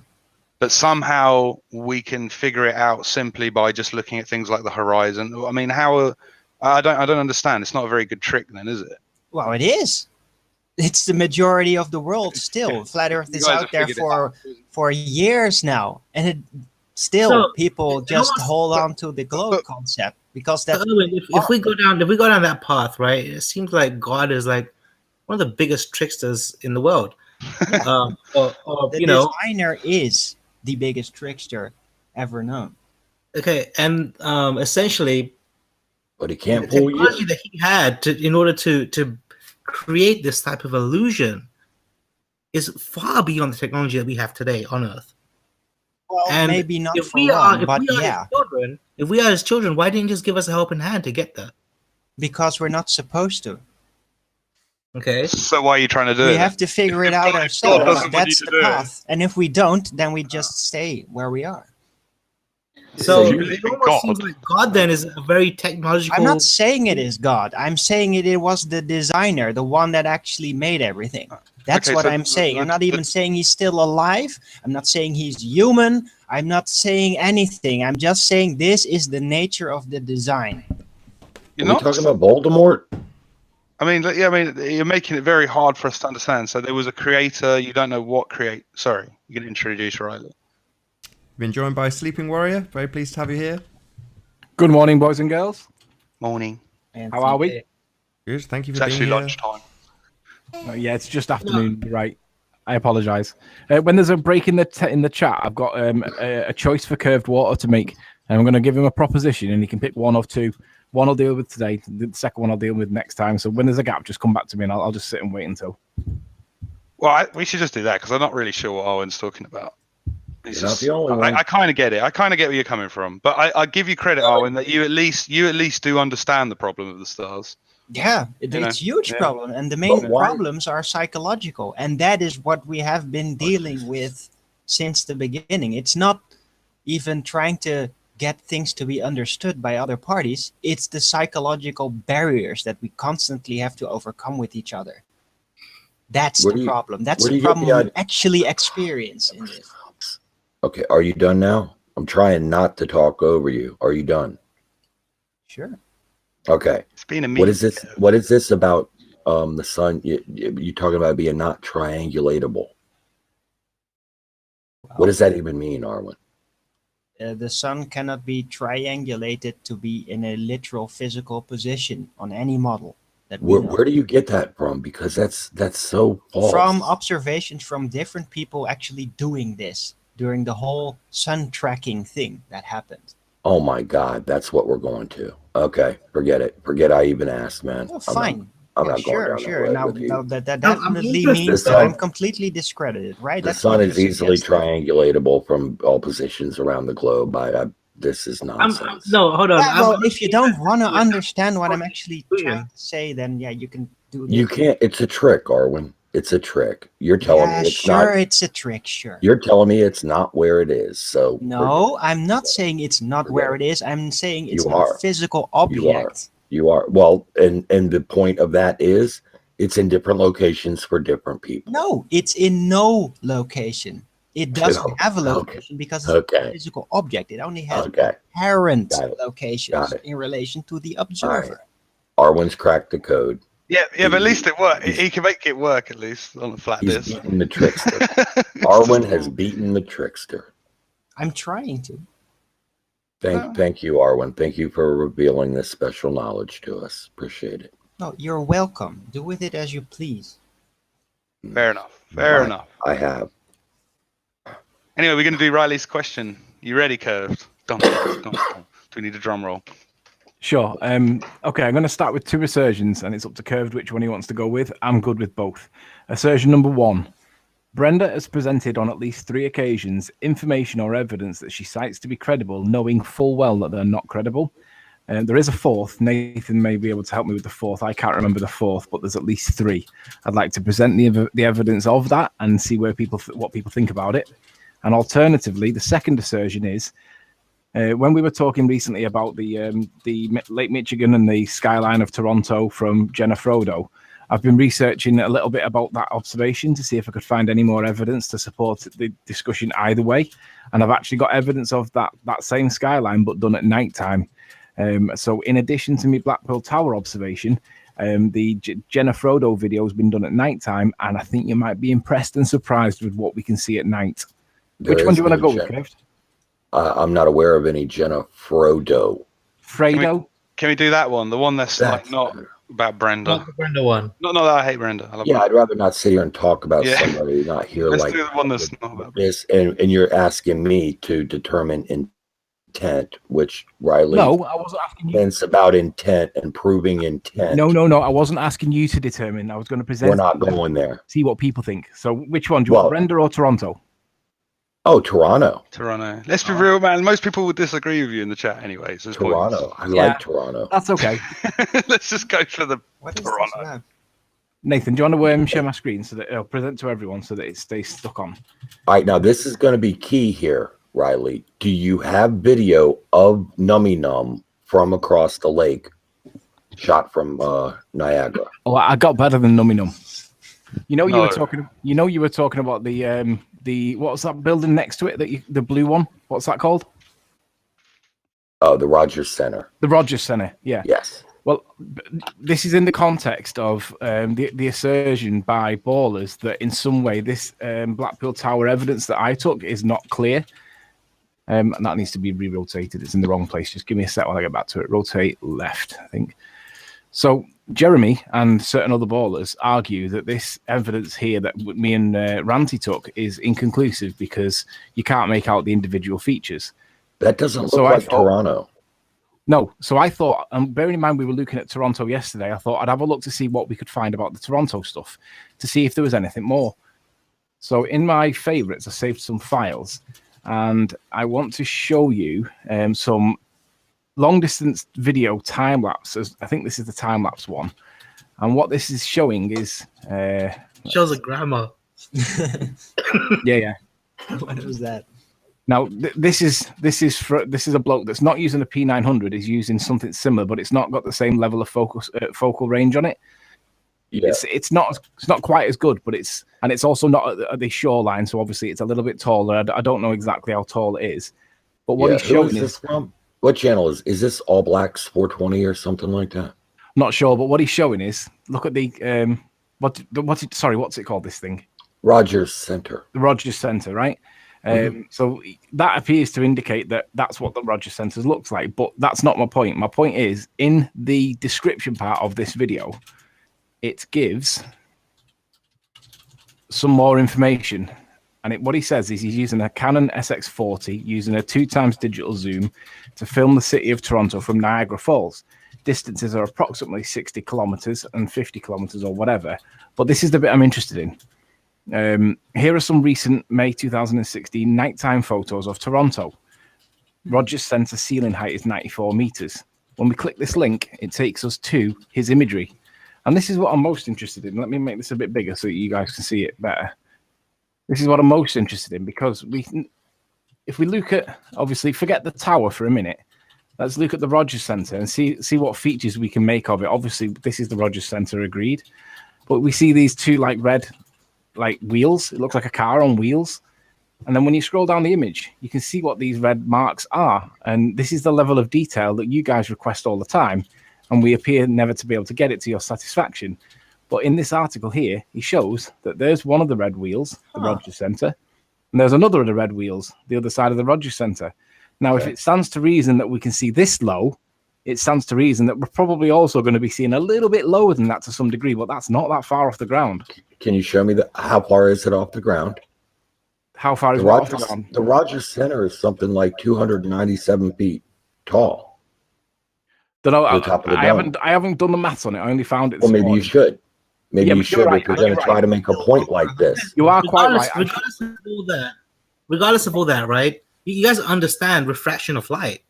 But somehow we can figure it out simply by just looking at things like the horizon. I mean, I don't understand. It's not a very good trick, then, is it? Well, it is. It's the majority of the world still. Flat Earth is out there for years now, and it still people just hold on to the globe concept because that's. If we go down that path, right? It seems like God is like one of the biggest tricksters in the world. The designer is the biggest trickster ever known. Okay, and essentially, But he can't the fool you. technology that he had in order to create this type of illusion is far beyond the technology that we have today on Earth. Well, And maybe not if for we long, are, but if we are his children, why didn't you just give us a helping hand to get there? Because we're not supposed to. Okay. So why are you trying to do it? We have to figure it out ourselves. That's the path. And if we don't, then we just stay where we are. So you it believe in almost God? seems like God then is a very technological. I'm not saying it is God. I'm saying it was the designer, the one that actually made everything. That's Okay, what so I'm saying. I'm not even saying he's still alive. I'm not saying he's human. I'm not saying anything. I'm just saying this is the nature of the design. You're Are we not talking about Voldemort? I mean, yeah, I mean, you're making it very hard for us to understand. So there was a creator. You don't know what create. Sorry, you can introduce Riley. Been joined by Sleeping Warrior. Very pleased to have you here. Good morning, boys and girls. Morning. How are we? Good. Thank you It's for being actually here. lunchtime. Yeah, it's just afternoon. You're right. I apologise. When there's a break in the chat, I've got a choice for curved water to make, and I'm going to give him a proposition, and he can pick one of two. One I'll deal with today. The second one I'll deal with next time. So when there's a gap, just come back to me, and I'll just sit and wait until. Well, we should just do that because I'm not really sure what Owen's talking about. You're not the only one. I kind of get it. I kind of get where you're coming from, but I give you credit, Owen, that you at least do understand the problem of the stars. Yeah, it's a huge problem, and the main problems are psychological, and that is what we have been dealing with since the beginning. It's not even trying to get things to be understood by other parties. It's the psychological barriers that we constantly have to overcome with each other. That's the problem. That's the problem we actually experience in this. Okay, are you done now? I'm trying not to talk over you. Are you done? Sure. Okay. It's been a What is this? What is this about the sun? You talking about being not triangulatable? What does that even mean, Arwen? The sun cannot be triangulated to be in a literal physical position on any model. Where do you get that from? Because that's so false. From observations from different people actually doing this. during the whole sun tracking thing that happened. Oh my God, that's what we're going to. Okay, forget it. Forget I even asked, man. Oh, fine. I'm Yeah, not going sure, down that sure. road Now, with you. now that I'm definitely interested, means though. that I'm completely discredited, right? The That's sun what is you're easily suggesting. triangulatable from all positions around the globe. This is nonsense. no, hold on. Yeah, well, if you don't want to Yeah. understand what I'm actually trying Conclusion. to say, then yeah, you can do You this. can't. It's a trick, Arwen. It's a trick. You're telling Yeah, me it's sure, not. it's a trick, sure. You're telling me it's not where it is. So No, I'm not saying it's not Forget where it. it is. I'm saying it's You not a are. physical You are. object. You are. Well, and the point of that is, it's in different locations for different people. No, it's in no location. It doesn't have a Okay. location because it's a Okay. physical object. It only has Okay. apparent Got it. locations Got it. in relation to the All right. observer. Arwen's cracked the code. Yeah, but at least it worked. He's- He can make it work at least on a flat He's disk. beaten the trickster. It's Arwen just- has beaten the trickster. I'm trying to. Thank you, Arwen. Thank you for revealing this special knowledge to us. Appreciate it. No, you're welcome. Do with it as you please. Fair enough. Fair I- enough. I have. Anyway, we're going to do Riley's question. You ready, Curved? Dun, dun, dun, dun. Do we need a drum roll? Sure. Okay, I'm going to start with 2 assertions, and it's up to Curved which one he wants to go with. I'm good with both. Assertion number 1. Brenda has presented on at least 3 occasions information or evidence that she cites to be credible, knowing full well that they're not credible. There is a 4th. Nathan may be able to help me with the 4th. I can't remember the 4th, but there's at least 3. I'd like to present the evidence of that and see where what people think about it. And alternatively, the second assertion is, when we were talking recently about the Lake Michigan and the skyline of Toronto from Jenna Frodo, I've been researching a little bit about that observation to see if I could find any more evidence to support the discussion either way. And I've actually got evidence of that same skyline, but done at night time. So in addition to my Blackpool Tower observation, the Jenna Frodo video has been done at night time, and I think you might be impressed and surprised with what we can see at night. Which one do you want to go with, Curved? I'm not aware of any Jenna Frodo. Fredo? Can we do that one? The one that's like not about Brenda. Not the Brenda one. Not that I hate Brenda. I love Yeah, Brenda. I'd rather not sit here and talk about Yeah. somebody, not hear Let's like do the one that's not about this. And you're asking me to determine intent, which Riley No, I wasn't asking you. thinks about intent and proving intent. No, I wasn't asking you to determine. I was going to present. We're not going there. See what people think. So which one? Do you want Brenda or Toronto? Oh, Toronto. Toronto. Let's be real, man. Most people would disagree with you in the chat anyway. So it's Toronto. I Yeah. like Toronto. That's okay. pointless. Let's just go for the What is Toronto. this about? Nathan, do you want to share my screen so that I'll present to everyone so that it stays stuck on? All right, now this is going to be key here, Riley. Do you have video of Nummy Num from across the lake, shot from Niagara? Oh, I got better than Nummy Num. You know, you No. were talking. You know, you were talking about the what's that building next to it? The blue one. What's that called? Oh, the Rogers Center. The Rogers Center. Yeah. Yes. Well, this is in the context of the assertion by ballers that in some way this Blackpool Tower evidence that I took is not clear. And that needs to be re-rotated. It's in the wrong place. Just give me a sec while I get back to it. Rotate left, I think. So Jeremy and certain other ballers argue that this evidence here that me and Ranty took is inconclusive because you can't make out the individual features. That doesn't look So I like thought- Toronto. No, so I thought, bearing in mind we were looking at Toronto yesterday, I thought I'd have a look to see what we could find about the Toronto stuff, to see if there was anything more. So in my favorites, I saved some files, and I want to show you some long distance video time lapses. I think this is the time lapse one, and what this is showing is Shows a grandma. yeah. What was that? Now this is a bloke that's not using a P900. He's using something similar, but it's not got the same level of focal range on it. Yeah. It's not quite as good, but it's also not at the shoreline, so obviously it's a little bit taller. I don't know exactly how tall it is, but what he's Who showing is is this from? What channel is this? All Blacks 420 or something like that? not sure, but what he's showing is look at the what's it called, this thing? Rogers Center. The Rogers Center, right? So that appears to indicate that that's what the Rogers Center looks like, but that's not my point. My point is in the description part of this video, it gives some more information, And what he says is he's using a Canon SX40 using a 2x digital zoom to film the city of Toronto from Niagara Falls. Distances are approximately 60 kilometers and 50 kilometers or whatever. But this is the bit I'm interested in. Here are some recent May 2016 nighttime photos of Toronto. Rogers Centre ceiling height is 94 meters. When we click this link, it takes us to his imagery. And this is what I'm most interested in. Let me make this a bit bigger so you guys can see it better. This is what I'm most interested in, because if we look at, obviously, forget the tower for a minute. Let's look at the Rogers Centre and see what features we can make of it. Obviously, this is the Rogers Centre, agreed. But we see these two red wheels. It looks like a car on wheels. And then when you scroll down the image, you can see what these red marks are. And this is the level of detail that you guys request all the time. And we appear never to be able to get it to your satisfaction. But in this article here, he shows that there's one of the red wheels, the Rogers Centre, and there's another of the red wheels, the other side of the Rogers Centre. Now, if it stands to reason that we can see this low, it stands to reason that we're probably also going to be seeing a little bit lower than that to some degree, but that's not that far off the ground. Can you show me how far is it off the ground? How far is it off the ground? The Rogers Centre is something like 297 feet tall. Don't know. I haven't done the maths on it. I only found it. Well, maybe you should. Maybe you should if you're going to try to make a point like this. You are quite right. Regardless of all that, right? You guys understand refraction of light.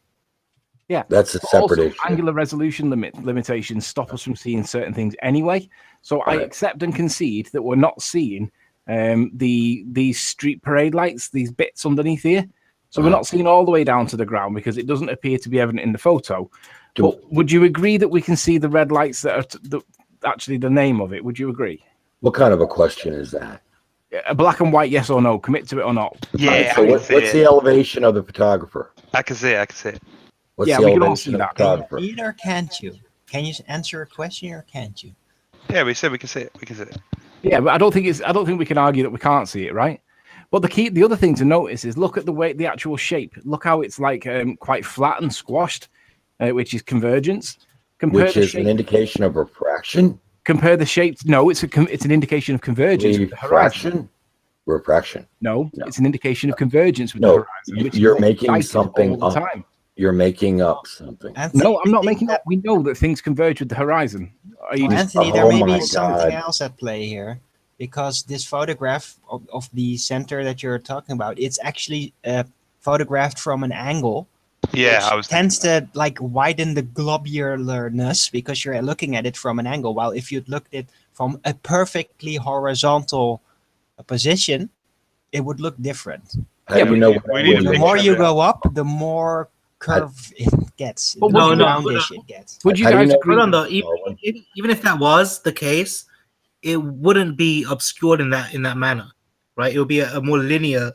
Yeah, that's a separate issue. Angular resolution limitations stop us from seeing certain things anyway. So I accept and concede that we're not seeing these street parade lights, these bits underneath here. So we're not seeing all the way down to the ground because it doesn't appear to be evident in the photo. But would you agree that we can see the red lights that are actually the name of it? Would you agree? What kind of a question is that? A black and white, yes or no? Commit to it or not? Yeah. So what's the elevation of the photographer? I can see it. What's the elevation of the photographer? Either can't you? Can you answer a question or can't you? Yeah, we said we can see it. We can see it. Yeah, but I don't think we can argue that we can't see it, right? But the other thing to notice is look at the actual shape. Look how it's quite flat and squashed, which is convergence. Which is an indication of refraction. Compare the shapes. No, it's an indication of convergence with the horizon. Refraction. No, it's an indication of convergence with the horizon. You're making something up. You're making up something. Anthony, no, I'm not making up. We know that things converge with the horizon. Anthony, there may be something else at play here, because this photograph of the center that you're talking about, it's actually photographed from an angle. Yeah, tends to widen the globularness because you're looking at it from an angle. While if you'd looked at it from a perfectly horizontal position, it would look different. The more you go up, the more curve it gets. But roundish it gets. Would you guys agree? Even if that was the case, it wouldn't be obscured in that manner. Right, it will be a more linear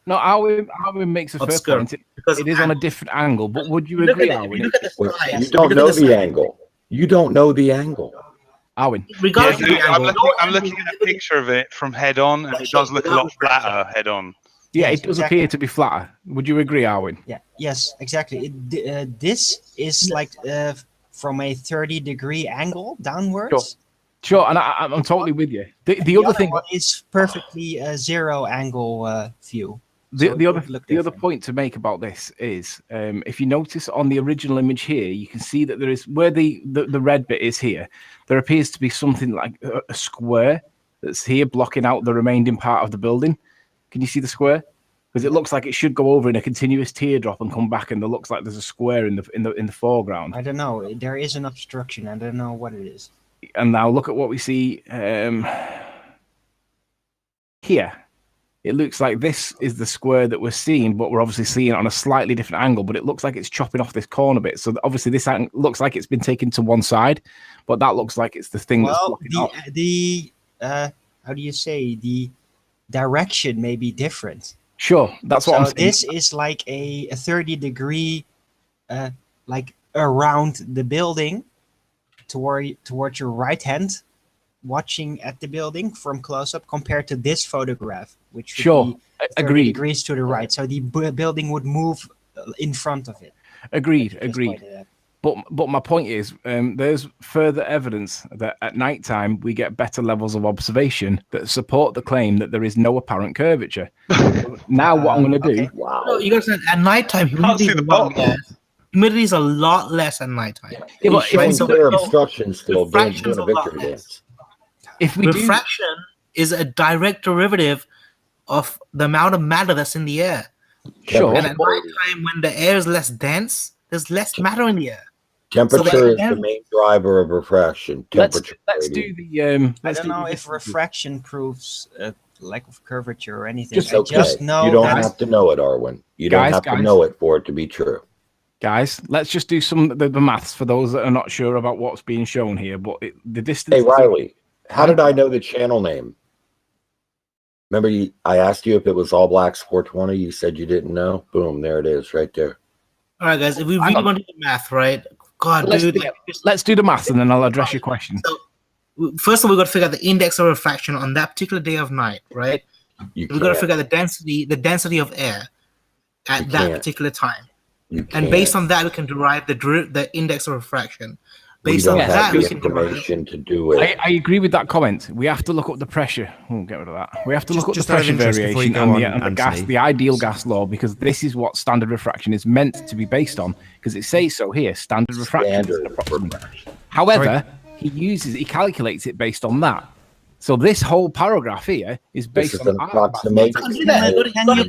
No, Alwyn makes a fair point. Because it is on a different angle. But would you agree, Alwyn? You don't know the angle. You don't know the angle. Alwyn. Regardless of the angle, I'm looking at a picture of it from head on, and it does look a lot flatter head on. Yeah, it does appear to be flatter. Would you agree, Alwyn? Yeah. Yes, exactly. This is from a 30-degree angle downwards. Sure, and I'm totally with you. The other thing is perfectly a zero angle view. The other point to make about this is, if you notice on the original image here, you can see that there is where the red bit is here. There appears to be something like a square that's here blocking out the remaining part of the building. Can you see the square? Because it looks like it should go over in a continuous teardrop and come back, and it looks like there's a square in the foreground. I don't know. There is an obstruction. I don't know what it is. And now look at what we see here. It looks like this is the square that we're seeing, but we're obviously seeing it on a slightly different angle, but it looks like it's chopping off this corner bit. So obviously this looks like it's been taken to one side, but that looks like it's the thing that's blocking off. How do you say, the direction may be different. Sure, that's what I'm saying. This is like a 30-degree around the building towards your right hand, watching at the building from close up, compared to this photograph, which would be 30 degrees to the right. So the building would move in front of it. Agreed. But my point is, there's further evidence that at nighttime we get better levels of observation that support the claim that there is no apparent curvature. Now, what I'm going to do? Okay. Wow. No, you guys said at nighttime humidity see is the a lot bottom. less. Humidity is a lot less at nighttime. Yeah, He's but showing so- clear so obstruction still, doing refraction's a a lot victory less. dance. if we do, Refraction is a direct derivative of the amount of matter that's in the air. sure. And at nighttime, when the air is less dense, there's less matter in the air. Temperature So is the main driver of refraction. Let's Temperature. let's gradient. do the. I Let's don't do know the if distances. refraction proves a lack of curvature or anything. Just I okay. just know You don't that have to know it, Arwen. You don't Guys, have to guys. know it for it to be true. Guys, let's just do some the maths for those that are not sure about what's being shown here. But the distance. Hey, Riley, how did I know the channel name? Remember, I asked you if it was All Blacks 420. You said you didn't know. Boom, there it is, right there. All right, guys, if we Hang really on. want to do the math, right? God, Let's dude. do, let's do the maths and then I'll address your question. So, first of all, we got to figure out the index of refraction on that particular day of night, right? You We got to can't. figure out the density of air at You that can't. particular time, You and can't. based on that, we can derive the index of refraction. We Based don't on have that, the we can derive. information to do it. I agree with that comment. We have to look up the pressure. Oh, get rid of that. We have to look up the Just out of pressure interest before you variation go and on, the gas, Anthony. the ideal gas law, because this is what standard refraction is meant to be based on. Because it says so here. Standard refraction is an Standard approximate. refraction. However, he calculates it based on that. So this whole paragraph here is This based is on an our approximation. Can you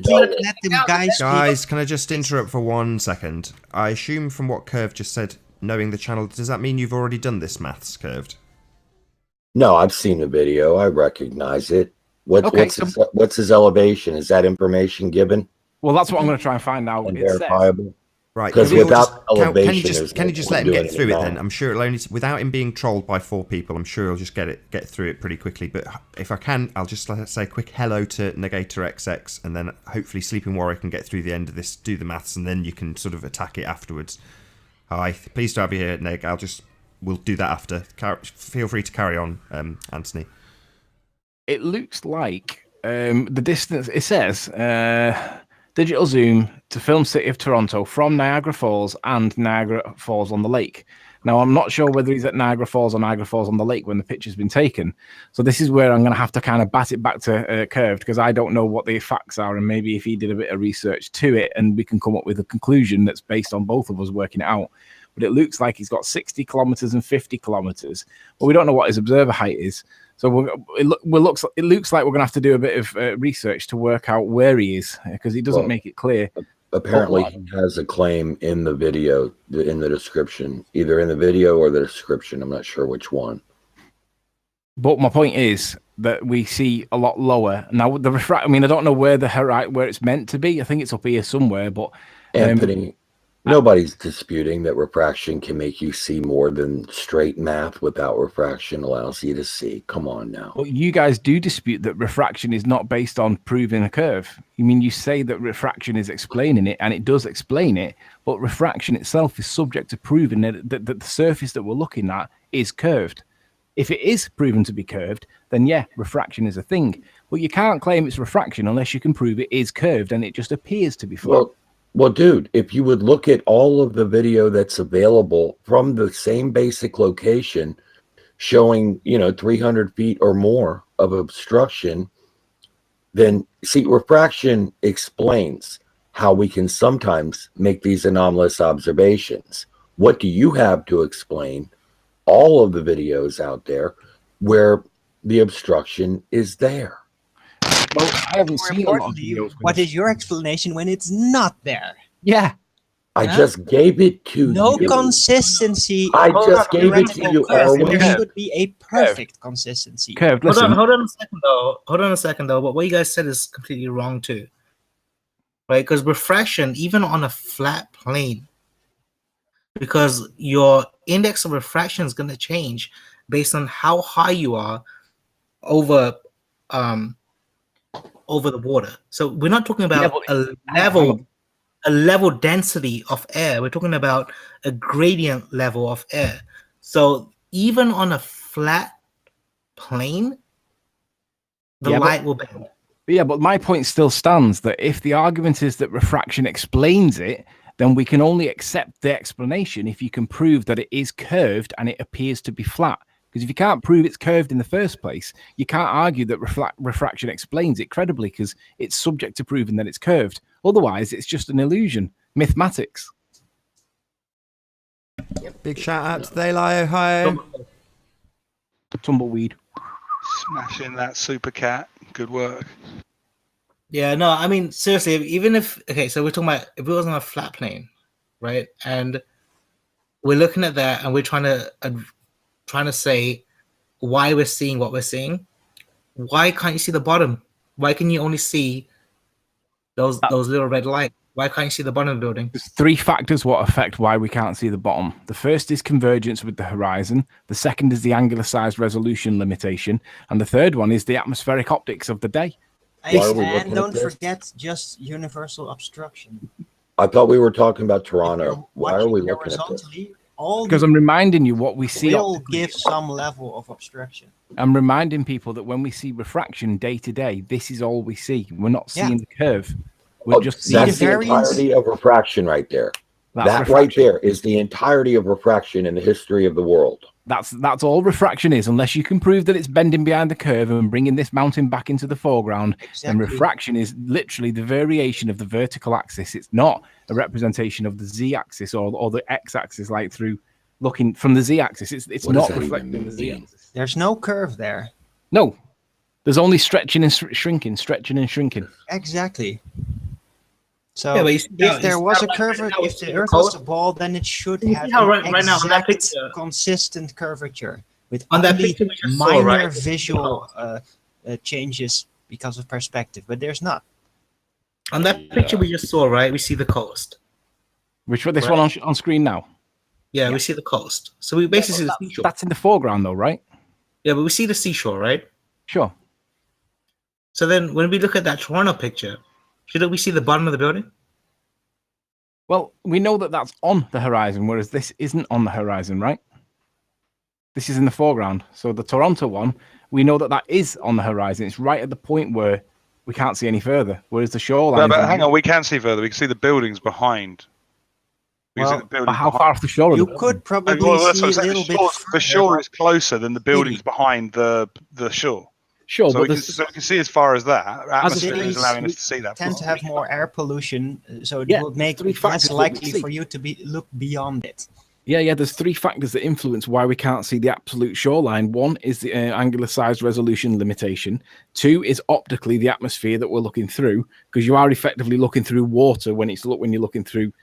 please let them guys speak? Guys, can I just interrupt for 1 second? I assume from what Curve just said, knowing the channel, does that mean you've already done this maths, Curved? No, I've seen the video. I recognize it. Okay, What's his elevation? Is that information given Well, that's what I'm going to try and find out. and It says, verifiable? Right, Because can we all without can you elevation, just there's can no you just point let him doing get through it now. then? I'm sure it'll only without him being trolled by 4 people. I'm sure he'll just get through it pretty quickly. But if I can, I'll just say a quick hello to Negator XX, and then hopefully Sleeping Warrior can get through the end of this, do the maths, and then you can sort of attack it afterwards. Hi, pleased to have you here, Neg. We'll do that after. Feel free to carry on, Anthony. it looks like the distance. It says digital zoom to film city of Toronto from Niagara Falls and Niagara Falls on the lake. Now, I'm not sure whether he's at Niagara Falls or Niagara Falls on the lake when the picture's been taken. So this is where I'm going to have to kind of bat it back to Curved, because I don't know what the facts are, and maybe if he did a bit of research to it and we can come up with a conclusion that's based on both of us working it out. But it looks like he's got 60 kilometers and 50 kilometers, but we don't know what his observer height is. So it looks like we're going to have to do a bit of research to work out where he is, because he doesn't make it clear. Apparently, he has a claim in the video, in the description, either in the video or the description. I'm not sure which one. But my point is that we see a lot lower now. I mean, I don't know where where it's meant to be. I think it's up here somewhere. But Anthony, nobody's disputing that refraction can make you see more than straight math without refraction allows you to see. Come on now. But you guys do dispute that refraction is not based on proving a curve. You mean you say that refraction is explaining it, and it does explain it, but refraction itself is subject to proving that the surface that we're looking at is curved. If it is proven to be curved, then yeah, refraction is a thing. But you can't claim it's refraction unless you can prove it is curved and it just appears to be flat. Well, dude, if you would look at all of the video that's available from the same basic location showing, 300 feet or more of obstruction, then see, refraction explains how we can sometimes make these anomalous observations. What do you have to explain all of the videos out there where the obstruction is there? Well, I haven't More seen a lot of importantly, videos. what is your explanation when it's not there? Yeah. I Huh? just gave it to No you. consistency. I in just gave it to theoretical you, curve. Erwin. There should be a perfect consistency. Curved, Hold listen. on a second though. But what you guys said is completely wrong too, right? Because refraction, even on a flat plane, because your index of refraction is going to change based on how high you are over the water. So we're not talking about a level density of air. We're talking about a gradient level of air. So even on a flat plane, the light will bend. Yeah, but my point still stands that if the argument is that refraction explains it, then we can only accept the explanation if you can prove that it is curved and it appears to be flat. Because if you can't prove it's curved in the first place, you can't argue that refraction explains it credibly, because it's subject to proving that it's curved. Otherwise, it's just an illusion. Mathematics. Big shout out to They Lie, Ohio. Tumbleweed. Smashing that super cat. Good work. Yeah, no, I mean, seriously, even if, okay, so we're talking about if it wasn't a flat plane, right? And we're looking at that and we're trying to say why we're seeing what we're seeing. Why can't you see the bottom? Why can you only see those little red lights? Why can't you see the bottom of the building? There's three factors what affect why we can't see the bottom. The first is convergence with the horizon. The second is the angular size resolution limitation. And the third one is the atmospheric optics of the day. And don't forget just universal obstruction. I thought we were talking about Toronto. Why are we looking at this? Because I'm reminding you what we see. Will give some level of obstruction. I'm reminding people that when we see refraction day to day, this is all we see. We're not seeing the curve. We're just seeing that's the entirety of refraction right there. That right there is the entirety of refraction in the history of the world. That's all refraction is, unless you can prove that it's bending behind the curve and bringing this mountain back into the foreground. Exactly. And refraction is literally the variation of the vertical axis. It's not a representation of the z-axis or the x-axis, like through looking from the z-axis. It's not reflecting the z-axis. There's no curve there. No, there's only stretching and shrinking, stretching and shrinking. Exactly. So Yeah, if there was a curvature, if the Earth was a ball, then it should have right now on that picture, consistent curvature with on that only picture we just minor saw, right? visual changes because of perspective. But there's not. On that picture we just saw, right? We see the coast. Which one? This one on screen now? Yeah, we see the coast. So we basically see the seashore. That's in the foreground, though, right? Yeah, but we see the seashore, right? Sure. So then, when we look at that Toronto picture, shouldn't we see the bottom of the building? Well, we know that that's on the horizon, whereas this isn't on the horizon, right? This is in the foreground. So the Toronto one, we know that that is on the horizon. It's right at the point where we can't see any further, whereas the shoreline... But hang on, we can see further. We can see the buildings behind. But how far off the shore? You could probably see a little bit. The shore is closer than the buildings behind the shore. Sure, so but we can see as far as that. Atmosphere is allowing us to see that. Tend to have more air pollution, so it will make it less likely for you to look beyond it. Yeah. There's three factors that influence why we can't see the absolute shoreline. One is the angular size resolution limitation. Two is optically the atmosphere that we're looking through, because you are effectively looking through water when you're looking through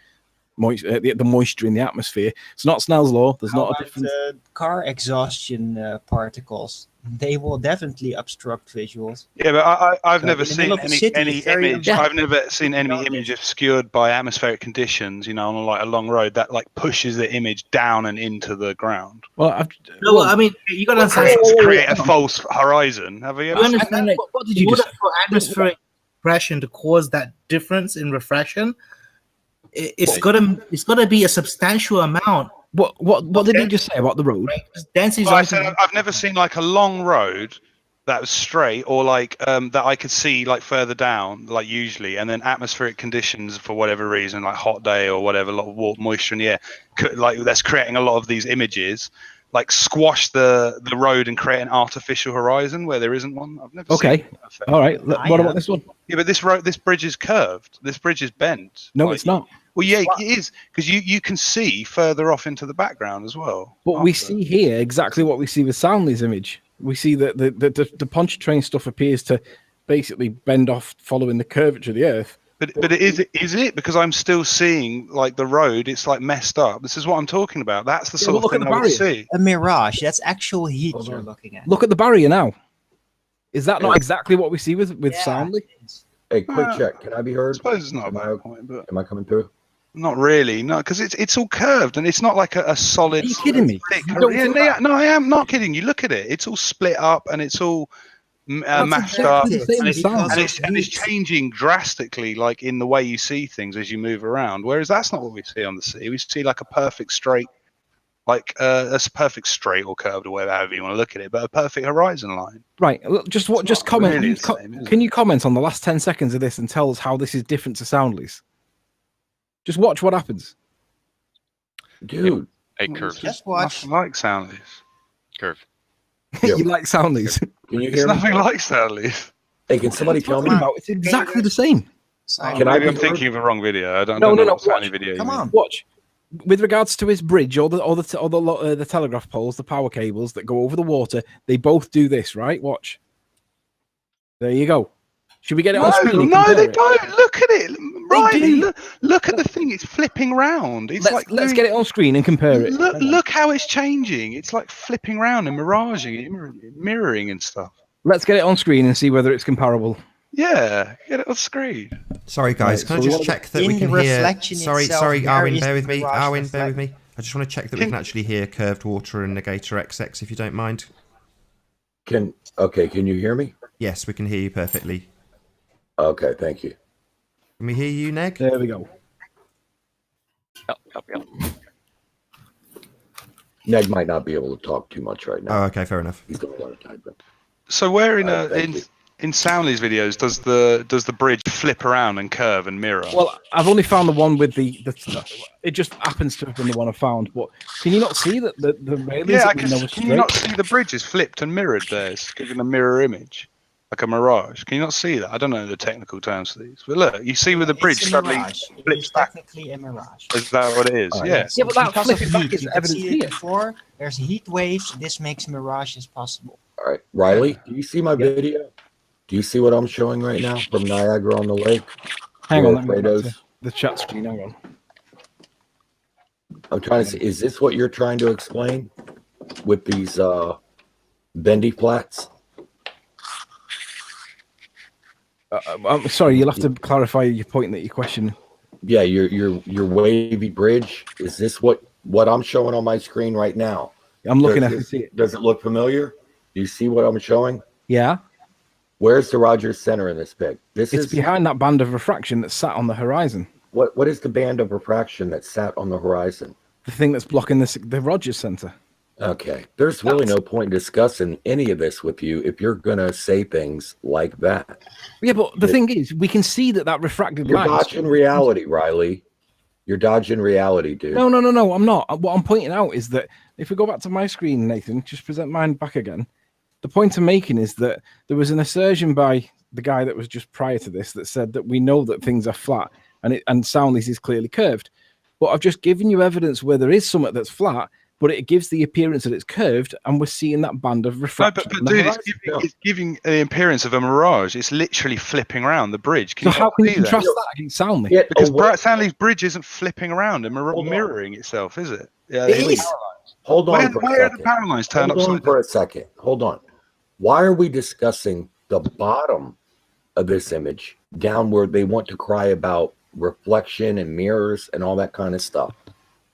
the moisture in the atmosphere. It's not Snell's law. There's not a difference. Car exhaustion particles. They will definitely obstruct visuals. Yeah, but I've never seen any image. I've never seen any image obscured by atmospheric conditions. On a long road that pushes the image down and into the ground. Well, I mean, you got to understand to create a false horizon. Have you ever? Understand what did you do? For atmospheric compression to cause that difference in refraction, it's gotta be a substantial amount. What did he just say about the road? Density. I said I've never seen a long road that was straight or that I could see further down usually, and then atmospheric conditions for whatever reason, hot day or whatever, a lot of moisture in the air, that's creating a lot of these images. Squash the road and create an artificial horizon where there isn't one. I've never seen that. All right. What about this one? Yeah, but this bridge is curved. This bridge is bent. No, it's not. Well, yeah, it is, because you can see further off into the background as well. But we see here exactly what we see with Soundly's image. We see that the Pontchartrain stuff appears to basically bend off following the curvature of the Earth. But is it? Because I'm still seeing the road. It's messed up. This is what I'm talking about. That's the sort of thing I would see. A mirage. That's actual heat you're looking at. Look at the barrier now. Is that not exactly what we see with Soundly? Hey, quick check. Can I be heard? I suppose it's not a bad point, but am I coming through? Not really, no, because it's all curved and it's not a solid. Are you kidding me? No, I am not kidding. You look at it; it's all split up and it's all mashed up, and it's changing drastically, in the way you see things as you move around. Whereas that's not what we see on the sea. We see a perfect straight, a perfect straight or curved or however you want to look at it, but a perfect horizon line. Right. Just comment. Really can you comment on the last 10 seconds of this and tell us how this is different to Soundly's? Just watch what happens. Dude. It curves. Just watch. Nothing like sound leaves. Curve. Yeah. You like sound leaves. Can you It's hear me? nothing like sound leaves. Hey, can somebody tell me? It's exactly the same. Can I Maybe I'm be thinking of the wrong video. I don't No, know no, what sound watch. video. Come you mean. on. Watch. With regards to his bridge, all the telegraph poles, the power cables that go over the water, they both do this, right? Watch. There you go. Should we get it on screen? And No, compare they it? don't. Look at it, Riley. do. Look at the thing. It's flipping round. It's Let's get it on screen and compare it. Look how it's changing. It's like flipping round and mirroring and stuff. Let's get it on screen and see whether it's comparable. Yeah, get it on screen. Sorry, guys. Right, can I so just we- check that In we can the hear? reflection Sorry, itself, sorry, there Arwin, is bear the with me. mirage Arwin, bear with reflect- me. I just want to check that we can actually hear curved water and Negator XX, if you don't mind. Can you hear me? Yes, we can hear you perfectly. Okay, thank you. Can we hear you, Neg? There we go. Yep. Ned might not be able to talk too much right now. Oh, okay, fair enough. He's got a lot of time. But... So where Thank you. in Soundly's videos does the bridge flip around and curve and mirror? Well, I've only found the one with the it just happens to have been the one I found. But can you not see that the railings yeah, that we know are can you not straight? see the bridge is flipped and mirrored there? It's giving a mirror image, like a mirage. Can you not see that? I don't know the technical terms for these, but look, you see where the bridge It's a suddenly mirage. It flips is back. technically a mirage. Is that what it is? All right. Yeah. Yeah, but that Because of flipping back heat, is you can evidence see it here. before. There's heat waves. This makes mirages possible. All right, Riley, do you see my video? Do you see what I'm showing right now from Niagara on the Lake? Hang on, Where let me go back Fredo's- to the chat screen. Hang on. I'm trying to see. Is this what you're trying to explain with these bendy flats? I'm sorry, you'll have to clarify your point that you question. Yeah, your wavy bridge. Is this what I'm showing on my screen right now? I'm looking Does at this- it. Does it look familiar? Do you see what I'm showing? Yeah, Where's the Rogers Center in this pic? This it's is behind that band of refraction that's sat on the horizon. what is the band of refraction that sat on the horizon? The thing that's blocking the Rogers Center. Okay, there's really no point discussing any of this with you if you're gonna say things like that. Yeah, but the thing is, we can see that refracted You're light. dodging reality, Riley. You're dodging reality, dude. No, I'm not. What I'm pointing out is that if we go back to my screen, Nathan, just present mine back again. The point I'm making is that there was an assertion by the guy that was just prior to this that said that we know that things are flat and Soundless is clearly curved. But I've just given you evidence where there is something that's flat, but it gives the appearance that it's curved, and we're seeing that band of No, refraction. but on the dude, horizon. it's giving the appearance of a mirage. It's literally flipping around the bridge. So how can you see that? contrast that against Soundless? Get Because away- Soundly's bridge isn't flipping around and Hold on. mirroring itself, is it? Yeah, It is. Hold on for a Where are the second. power lines turned Hold on upside for down? a second. Hold on. Why are we discussing the bottom of this image down where they want to cry about reflection and mirrors and all that kind of stuff?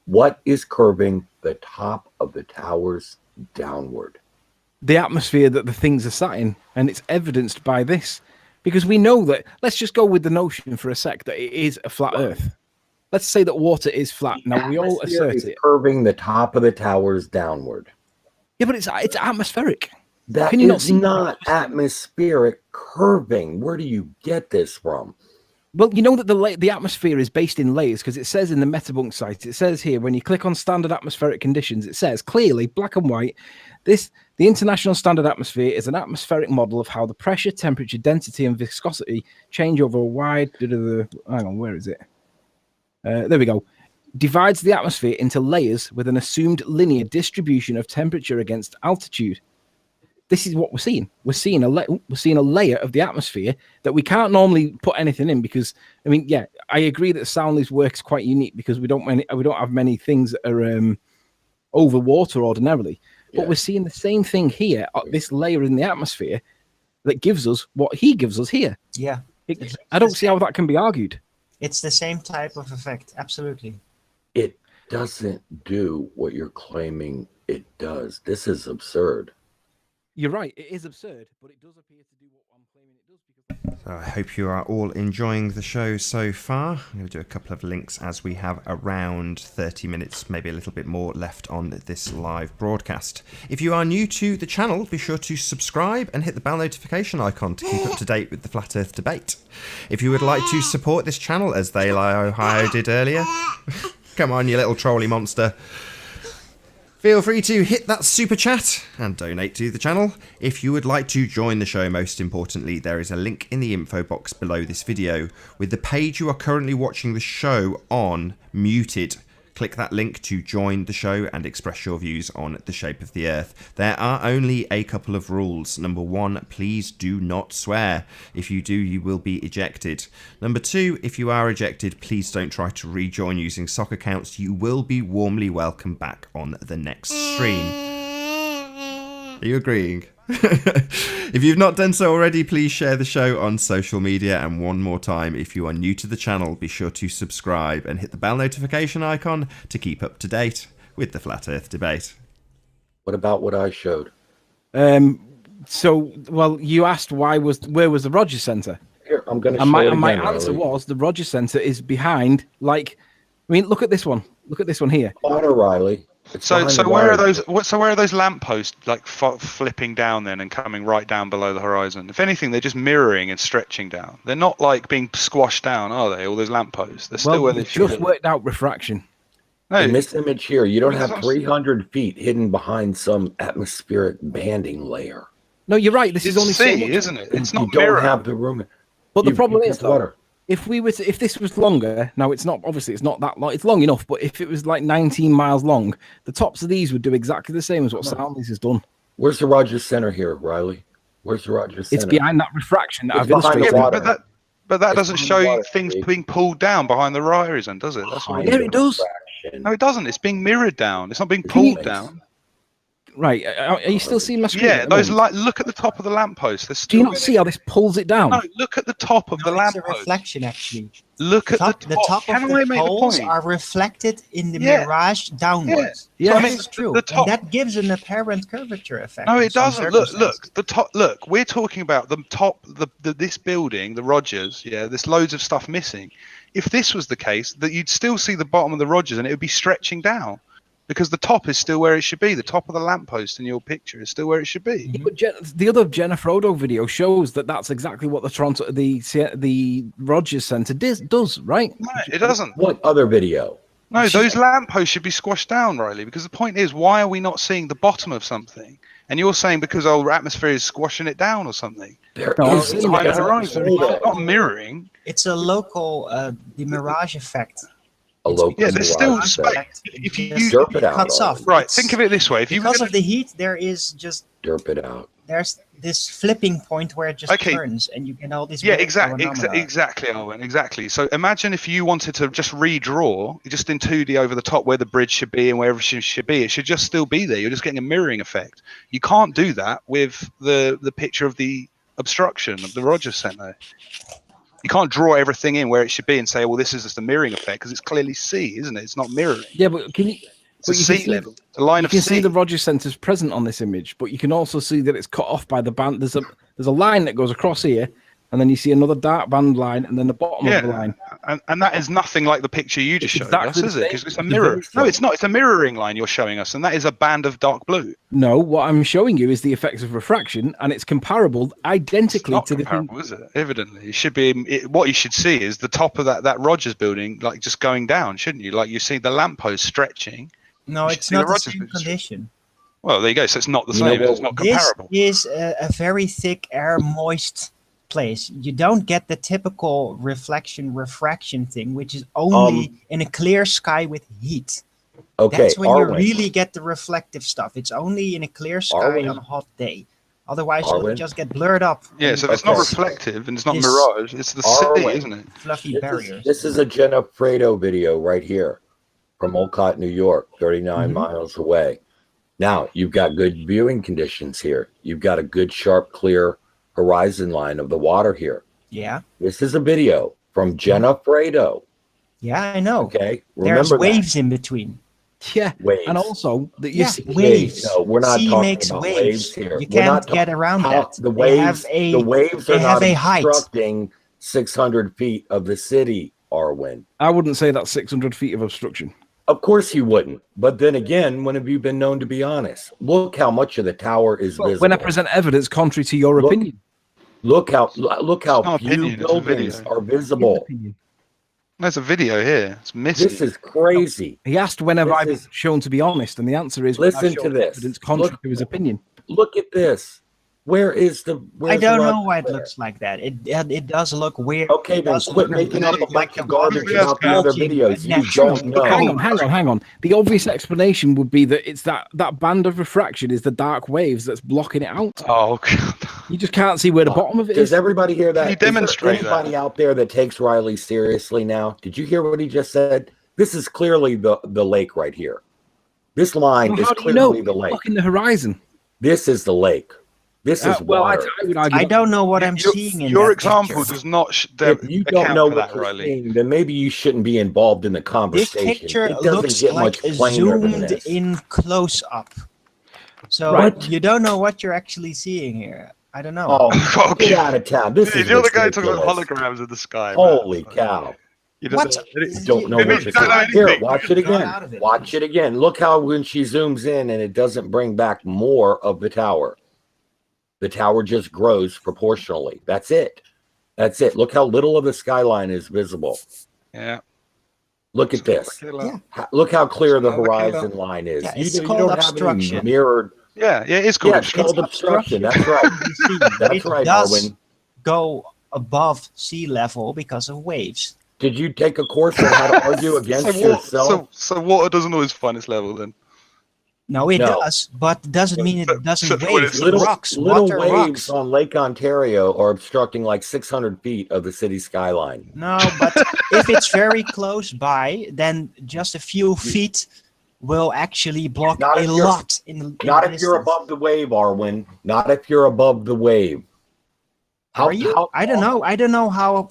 What is curving the top of the towers downward? The atmosphere that the things are sat in, and it's evidenced by this. Because we know that, let's just go with the notion for a sec that it is a flat Earth. Let's say that water is flat. Now, we all Atmosphere assert is it. curving the top of the towers downward. Yeah, but it's atmospheric. That Can you not is see not atmospheric curving. Where do you get this from? Well, you know that the atmosphere is based in layers because it says in the Metabunk site, it says here, when you click on standard atmospheric conditions, it says clearly, black and white, the international standard atmosphere is an atmospheric model of how the pressure, temperature, density, and viscosity change over a wide, hang on, where is it? There we go. Divides the atmosphere into layers with an assumed linear distribution of temperature against altitude. This is what we're seeing. We're seeing a layer of the atmosphere that we can't normally put anything in because, I mean, yeah, I agree that Soundly's work is quite unique because we don't have many things that are over water ordinarily. Yeah. But we're seeing the same thing here, this layer in the atmosphere that gives us what he gives us here. Yeah. I don't see how that can be argued. It's the same type of effect. Absolutely. It doesn't do what you're claiming it does. This is absurd. You're right. It is absurd, but it does appear to do what I'm claiming it does. Because So I hope you are all enjoying the show so far. I'm going to do a couple of links as we have around 30 minutes, maybe a little bit more left on this live broadcast. If you are new to the channel, be sure to subscribe and hit the bell notification icon to keep up to date with the Flat Earth debate. If you would like to support this channel, as They Lie Ohio did earlier, come on, you little trolly monster. Feel free to hit that super chat and donate to the channel. If you would like to join the show, most importantly, there is a link in the info box below this video with the page you are currently watching the show on muted. Click that link to join the show and express your views on the shape of the Earth. There are only a couple of rules. Number 1, please do not swear. If you do, you will be ejected. Number 2, if you are ejected, please don't try to rejoin using sock accounts. You will be warmly welcome back on the next stream. Are you agreeing? If you've not done so already, please share the show on social media. And one more time, if you are new to the channel, be sure to subscribe and hit the bell notification icon to keep up to date with the Flat Earth debate. What about what I showed? So, well, you asked where was the Rogers Centre? Here, I'm going to And show it my again, answer Riley. was the Rogers Centre is behind. Like, I mean, look at this one. Look at this one here. Water, Riley. It's So behind the where are wire. those? So where are those lampposts like flipping down then and coming right down below the horizon? If anything, they're just mirroring and stretching down. They're not like being squashed down, are they? All those lampposts. They're still Well, where they we should just be. worked out refraction. No, In this image here, you don't Well, have that's- 300 feet hidden behind some atmospheric banding layer. No, you're right. This is it's only sea, so much. isn't it? It's You not don't mirror. have the room. But the You- problem you is, have though, water. if this was longer, now it's not, obviously it's not that long, it's long enough, but if it was like 19 miles long, the tops of these would do exactly the same as what Soundless has done. Where's the Rogers Center here, Riley? Where's the Rogers Center? It's behind that refraction that It's I've behind the illustrated. water. But that It's doesn't behind show the you water, things Steve. being pulled down behind the horizon, does it? That's what Behind Yeah, the it does. refraction. No, it doesn't. It's being mirrored down. It's not being Can you- pulled down. Right, are you still seeing my screen? Yeah, at the those moment? look at the top of the lamppost. There's Do you still not see how this pulls it down? No, look at the top of the No, it's a lamppost. reflection, actually. Look at The top Can of I the make a poles point? are reflected in the Yeah. mirage downwards. Yeah. That Yeah. is true. The top- And that gives an apparent curvature effect. No, in it some doesn't. Look, circumstances. the top. Look, we're talking about the top. This building, the Rogers. Yeah, there's loads of stuff missing. If this was the case, that you'd still see the bottom of the Rogers, and it would be stretching down, because the top is still where it should be. The top of the lamppost in your picture is still where it should be. Yeah, but the other Jenna Frodo video shows that that's exactly what the Rogers Centre does, right? No, it doesn't. What other video? No, those lampposts should be squashed down, Riley. Because the point is, why are we not seeing the bottom of something? And you're saying because our atmosphere is squashing it down or something. There No, is I'm no Behind the saying horizon. Hold It's not mirroring. It's a local, the mirage effect. a local Yeah, there's still mirage space. effect. If you Just Derp it out. cuts off. Riley. Right, It's- think of it this way: if you were because gonna- of the heat, there is just Derp it out. there's this flipping point where it just Okay. turns, and you get all these Yeah, weird exactly, phenomena. exactly, Owen, exactly. So imagine if you wanted to just redraw, just in 2D over the top where the bridge should be and where everything should be. It should just still be there. You're just getting a mirroring effect. You can't do that with the picture of the obstruction of the Rogers Centre. You can't draw everything in where it should be and say, well, this is just a mirroring effect, because it's clearly C, isn't it? It's not mirroring. Yeah, but can you? It's a but you can sea see- level. It's a line You of can sea. see the Rogers Centre's present on this image, but you can also see that it's cut off by the band. There's a line that goes across here, and then you see another dark band line, and then the bottom of the line. And that is nothing like the picture you just It's showed exactly us, the is it? same. Because it's a It's mirror. very No, same. it's not. It's a mirroring line you're showing us, and that is a band of dark blue. No, what I'm showing you is the effects of refraction, and it's comparable It's identically not to the thing. comparable, is it? Evidently, it should be. What you should see is the top of that Rogers building, like just going down, shouldn't you? Like you see the lamppost stretching. No, You should it's see the not the Rogers same picture. condition. Well, there you go. So it's not the You know same. what- It's not This comparable. is a very thick air moist place. You don't get the typical refraction thing, which is only in a clear sky with heat. Okay, That's when Arwen. you really get the reflective stuff. It's only in a clear sky Arwen. on a hot day. Otherwise, you'll Arwen. just get blurred up. Yeah. in So if it's not Okay. reflective and it's not This- mirage, it's the Arwen. sea, isn't it? fluffy barriers. This is a Jenna Fredo video right here from Olcott, New York, 39 miles away. Now, you've got good viewing conditions here. You've got a good, sharp, clear horizon line of the water here. Yeah, This is a video from Jenna Fredo. yeah, I know. Okay, There's remember that. waves in between. Yeah, Waves. and also that you Yeah, see waves. No, we're not Sea talking makes about waves. waves here. You We're not can't get around how that. the They have waves. a The waves they are have not a height. obstructing 600 feet of the city, Arwen. I wouldn't say that's 600 feet of obstruction. Of course you wouldn't. But then again, when have you been known to be honest? Look how much of the tower is Well, visible. when I present evidence contrary to your Look- opinion. Look how not few opinion, it's a buildings video. are visible. Opinion. There's a video here. It's missing. This is crazy. He asked when have This I been is- shown to be honest, and the answer is when I've Listen to shown this. evidence contrary Look- to his opinion. Look at this. Where's I the don't know rug why it there? looks like that. It does look weird. Okay, It then does quit look making up a like bunch the of garbage water is about the other bulging videos. You naturally. don't know. Hang on. The obvious explanation would be that it's that band of refraction is the dark waves that's blocking it out. Oh god. You just can't see where the bottom of it Does is. everybody hear that? you Is there demonstrate that? anybody out there that takes Riley seriously now? Did you hear what he just said? This is clearly the lake right here. This line Well, is how do you know? clearly the It's lake. blocking the horizon. This is the lake. This is Well, I water. would argue I that- don't know what I'm seeing in Your that example picture. does not If you don't account know for what that, you're Riley. seeing, then maybe you shouldn't be involved in the This conversation. picture It doesn't looks get like much a plainer than zoomed this. in close up. So Right. you don't know what you're actually seeing here. I don't know. Oh, Okay. get out of town. This Dude, is you're the guy talking about ridiculous. holograms in the sky. man. Holy cow. You What? Don't know Maybe what you you're don't know saying. Here, anything. watch it Got again. out of it. Watch it again. Look how when she zooms in and it doesn't bring back more of the tower. The tower just grows proportionally. That's it. That's it. Look how little of the skyline is visible. Yeah. Look at this. Yeah. Look how clear the Look at that. horizon line is. Yeah, You it's don't called have any obstruction. mirrored. Yeah, it's called Yeah, it's obstruction. called obstruction. That's right. That's It right, does Arwen. go above sea level because of waves. Did you take a course on how to argue against yourself? So water doesn't always find its level then. No, it No. does, but doesn't mean it doesn't But wave. it's It little rocks. little Water waves rocks. on Lake Ontario are obstructing like 600 feet of the city skyline. No, but if it's very close by, then just a few feet will actually block Not a if you're- lot in the Not in if you're distance. above the wave, Arwen. Not if you're above the wave. Are you? how- I don't know. I don't know how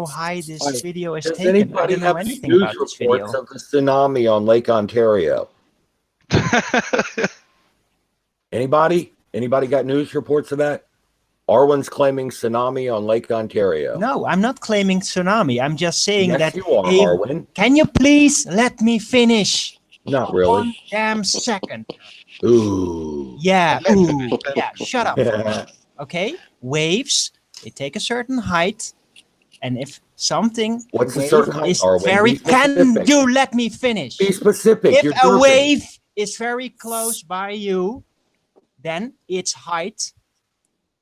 high this Alright, video is Does taken. I anybody don't know have any anything news about this reports video. of the tsunami on Lake Ontario? Anybody? Anybody got news reports of that? Arwen's claiming tsunami on Lake Ontario. No, I'm not claiming tsunami. I'm just saying Yes, that. you are, a- Arwen. Can you please let me finish? Not One really. damn second. Ooh. Yeah. Let me Ooh. finish, then. Yeah. Shut up. Okay. Waves. They take a certain height, and if something What's a wave certain height, is Arwen? very. Be Can specific. you let me finish? Be specific. If You're a derping. wave is very close by you, then its height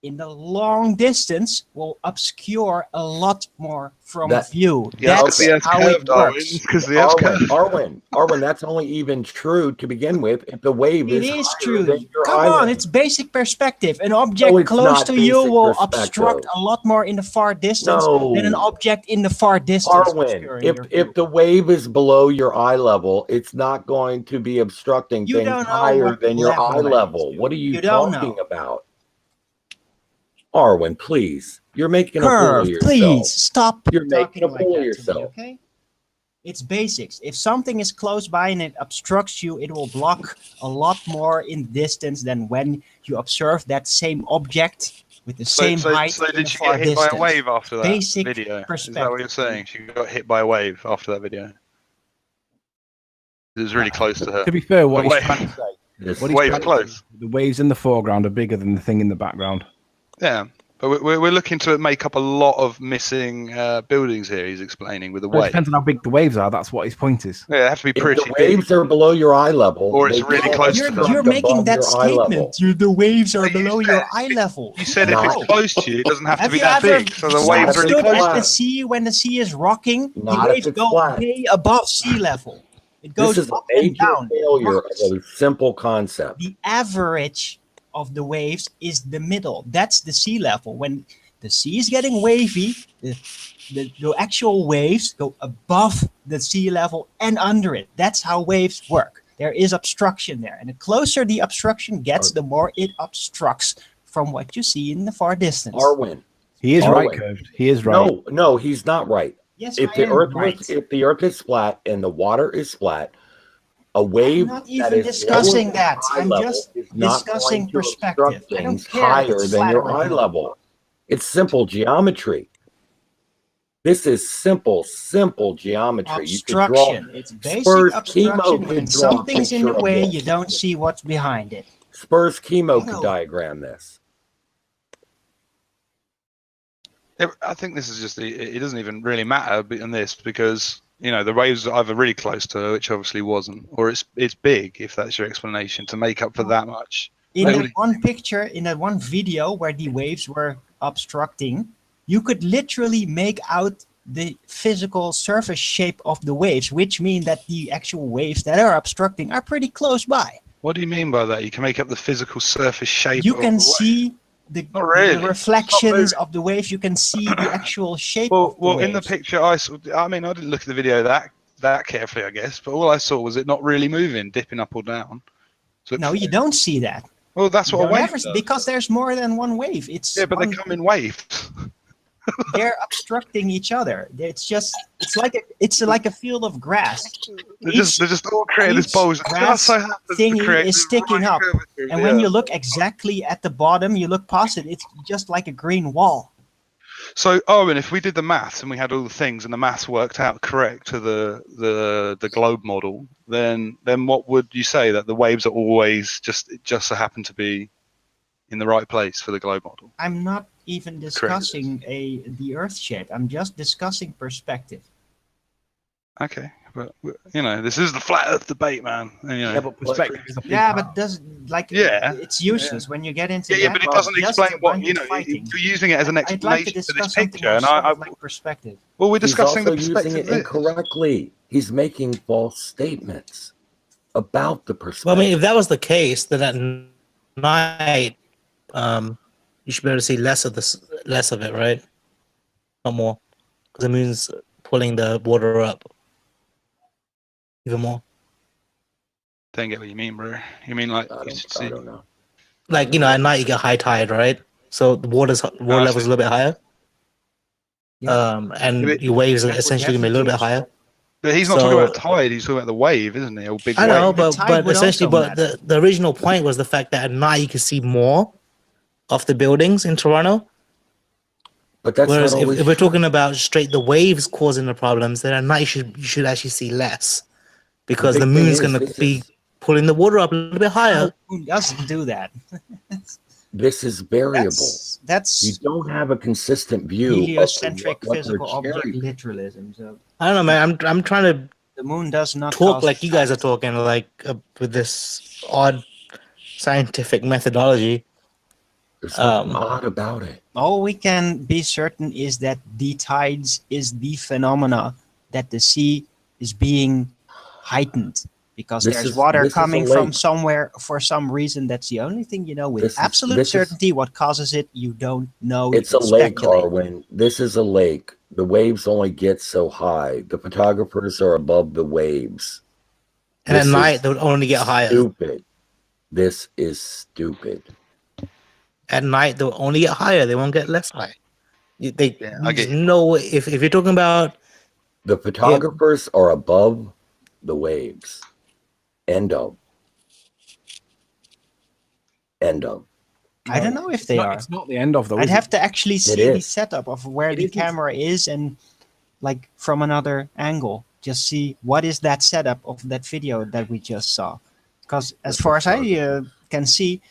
in the long distance will obscure a lot more from That- view. Yeah, That's the Earth's how it curved, Arwen, works. because the Earth's curved. Arwen, that's only even true to begin with if the wave It is is higher true. than your Come eye on, level. it's basic perspective. An object it's close not to you basic will perspective. obstruct a lot more in the far distance No. than an object in the far distance. Arwen, obscuring your if view. the wave is below your eye level, it's not going to be obstructing You things don't know higher what than your level eye it is, level. dude. What are you, You don't talking know. about? Arwen, please. You're making a fool Curve, of yourself. please stop You're making talking a like fool of that to me, yourself. okay? It's basics. If something is close by and it obstructs you, it will block a lot more in distance than when you observe that same object with the same height So in did the she far get hit by distance. a wave after that Basic video? Is that what perspective. you're saying? She got hit by a wave after that video. It was really close to her. To be fair, what The he's wave. trying to say, This- what he's Wave trying to close. say, the waves in the foreground are bigger than the thing in the background. Yeah, but we're looking to make up a lot of missing buildings here. He's explaining with the Well, it wave. depends on how big the waves are. That's what his point is. Yeah, they have to be If pretty the big. waves are below your eye level, Or it's they really can't close to obstruct them. You're making above that your eye level. statement. The waves are But you below said- your eye level. You said if Not- it's close to you, it doesn't have to Have be you that ever big. So the Not wave's if really it's stood close at to the them. sea when the sea is rocking? Not The if waves it's go flat. way above sea level. It goes This is a up and major down. failure Rocks. of a simple concept. The average of the waves is the middle. That's the sea level. When the sea is getting wavy, the actual waves go above the sea level and under it. That's how waves work. There is obstruction there. And the closer the obstruction gets, the more it obstructs from what you see in the far distance. Arwen. He is right, Arwen. curved. He is right. No, he's not right. Yes, If I the am earth right. if the earth is flat and the water is flat, A wave not that even is discussing lower than that. eye I'm level just is not discussing going to perspective. obstruct I don't things care if higher it's than flat your or eye not. level. It's simple geometry. This is simple geometry. You could draw Obstruction. It's basic Spurs obstruction. Chemo When could draw a something's in picture the of way, this. you don't see what's behind it. Spurs Chemo could No. diagram this. I think this is just it doesn't even really matter in this because the waves are either really close to her, which obviously wasn't, or it's big if that's your explanation to make up for that much. In that one picture, in that one video where the waves were obstructing, you could literally make out the physical surface shape of the waves, which mean that the actual waves that are obstructing are pretty close by. What do you mean by that? You can make up the physical surface shape. You of can the wave. see the really. reflections of the waves. You can see the actual shape of the waves. In the picture I saw, I mean, I didn't look at the video that carefully, I guess, but all I saw was it not really moving, dipping up or down. So no, you don't see that. Well, that's what a wave does. Because there's more than one wave. It's but they come in waves. They're obstructing each other. It's like a field of grass. They're just all creating this bulge. Grass thingy is sticking up, and when you look exactly at the bottom, you look past it. It's just like a green wall. So, Owen, if we did the maths and we had all the things and the maths worked out correct to the globe model, then what would you say, that the waves are always just so happen to be in the right place for the globe model? I'm not even discussing the Earth shape. I'm just discussing perspective. Okay, but this is the flat Earth debate, man. Yeah, but perspective is a big but it's useless when you get into that. Yeah, but it doesn't explain what you're using it as an explanation for this picture, and I like perspective. Well, we're discussing the He's also perspective. using it incorrectly. He's making false statements about the perspective. Well, I mean, if that was the case, then at night, you should be able to see less of it, right? Not more, because the moon's pulling the water up even more. Don't get what you mean, bro. You mean like I don't know. Like at night you get high tide, right? So the water level's a little bit higher. And your waves are essentially gonna be a little bit higher. But he's not talking about tide. He's talking about the wave, isn't he? A big wave. I know, but essentially, the original point was the fact that at night you can see more of the buildings in Toronto. But that's whereas not always if we're talking about straight the waves causing the problems, then at night you should actually see less, because the moon's going to be pulling the water up a little bit higher. The moon doesn't do that. This is variable. That's you don't have a consistent view. Heliocentric physical object literalism. So I don't know, man. I'm trying to. The moon does not talk like you guys are talking, like with this odd scientific methodology. There's nothing odd about it. All we can be certain is that the tides is the phenomena that the sea is being heightened because there's water coming from somewhere for some reason. That's the only thing you know with absolute certainty. What causes it, you don't know. It's a lake, Arwen. This is a lake. The waves only get so high. The photographers are above the waves. And at night, they would only get higher. Stupid. This is stupid. At night, they'll only get higher. They won't get less high. There's no way. If you're talking about... The photographers are above the waves. End of. I don't know if they are. It's not the end of, though. I'd have to actually see the setup of where the camera is and like from another angle. Just see what is that setup of that video that we just saw. Because as far as I can see...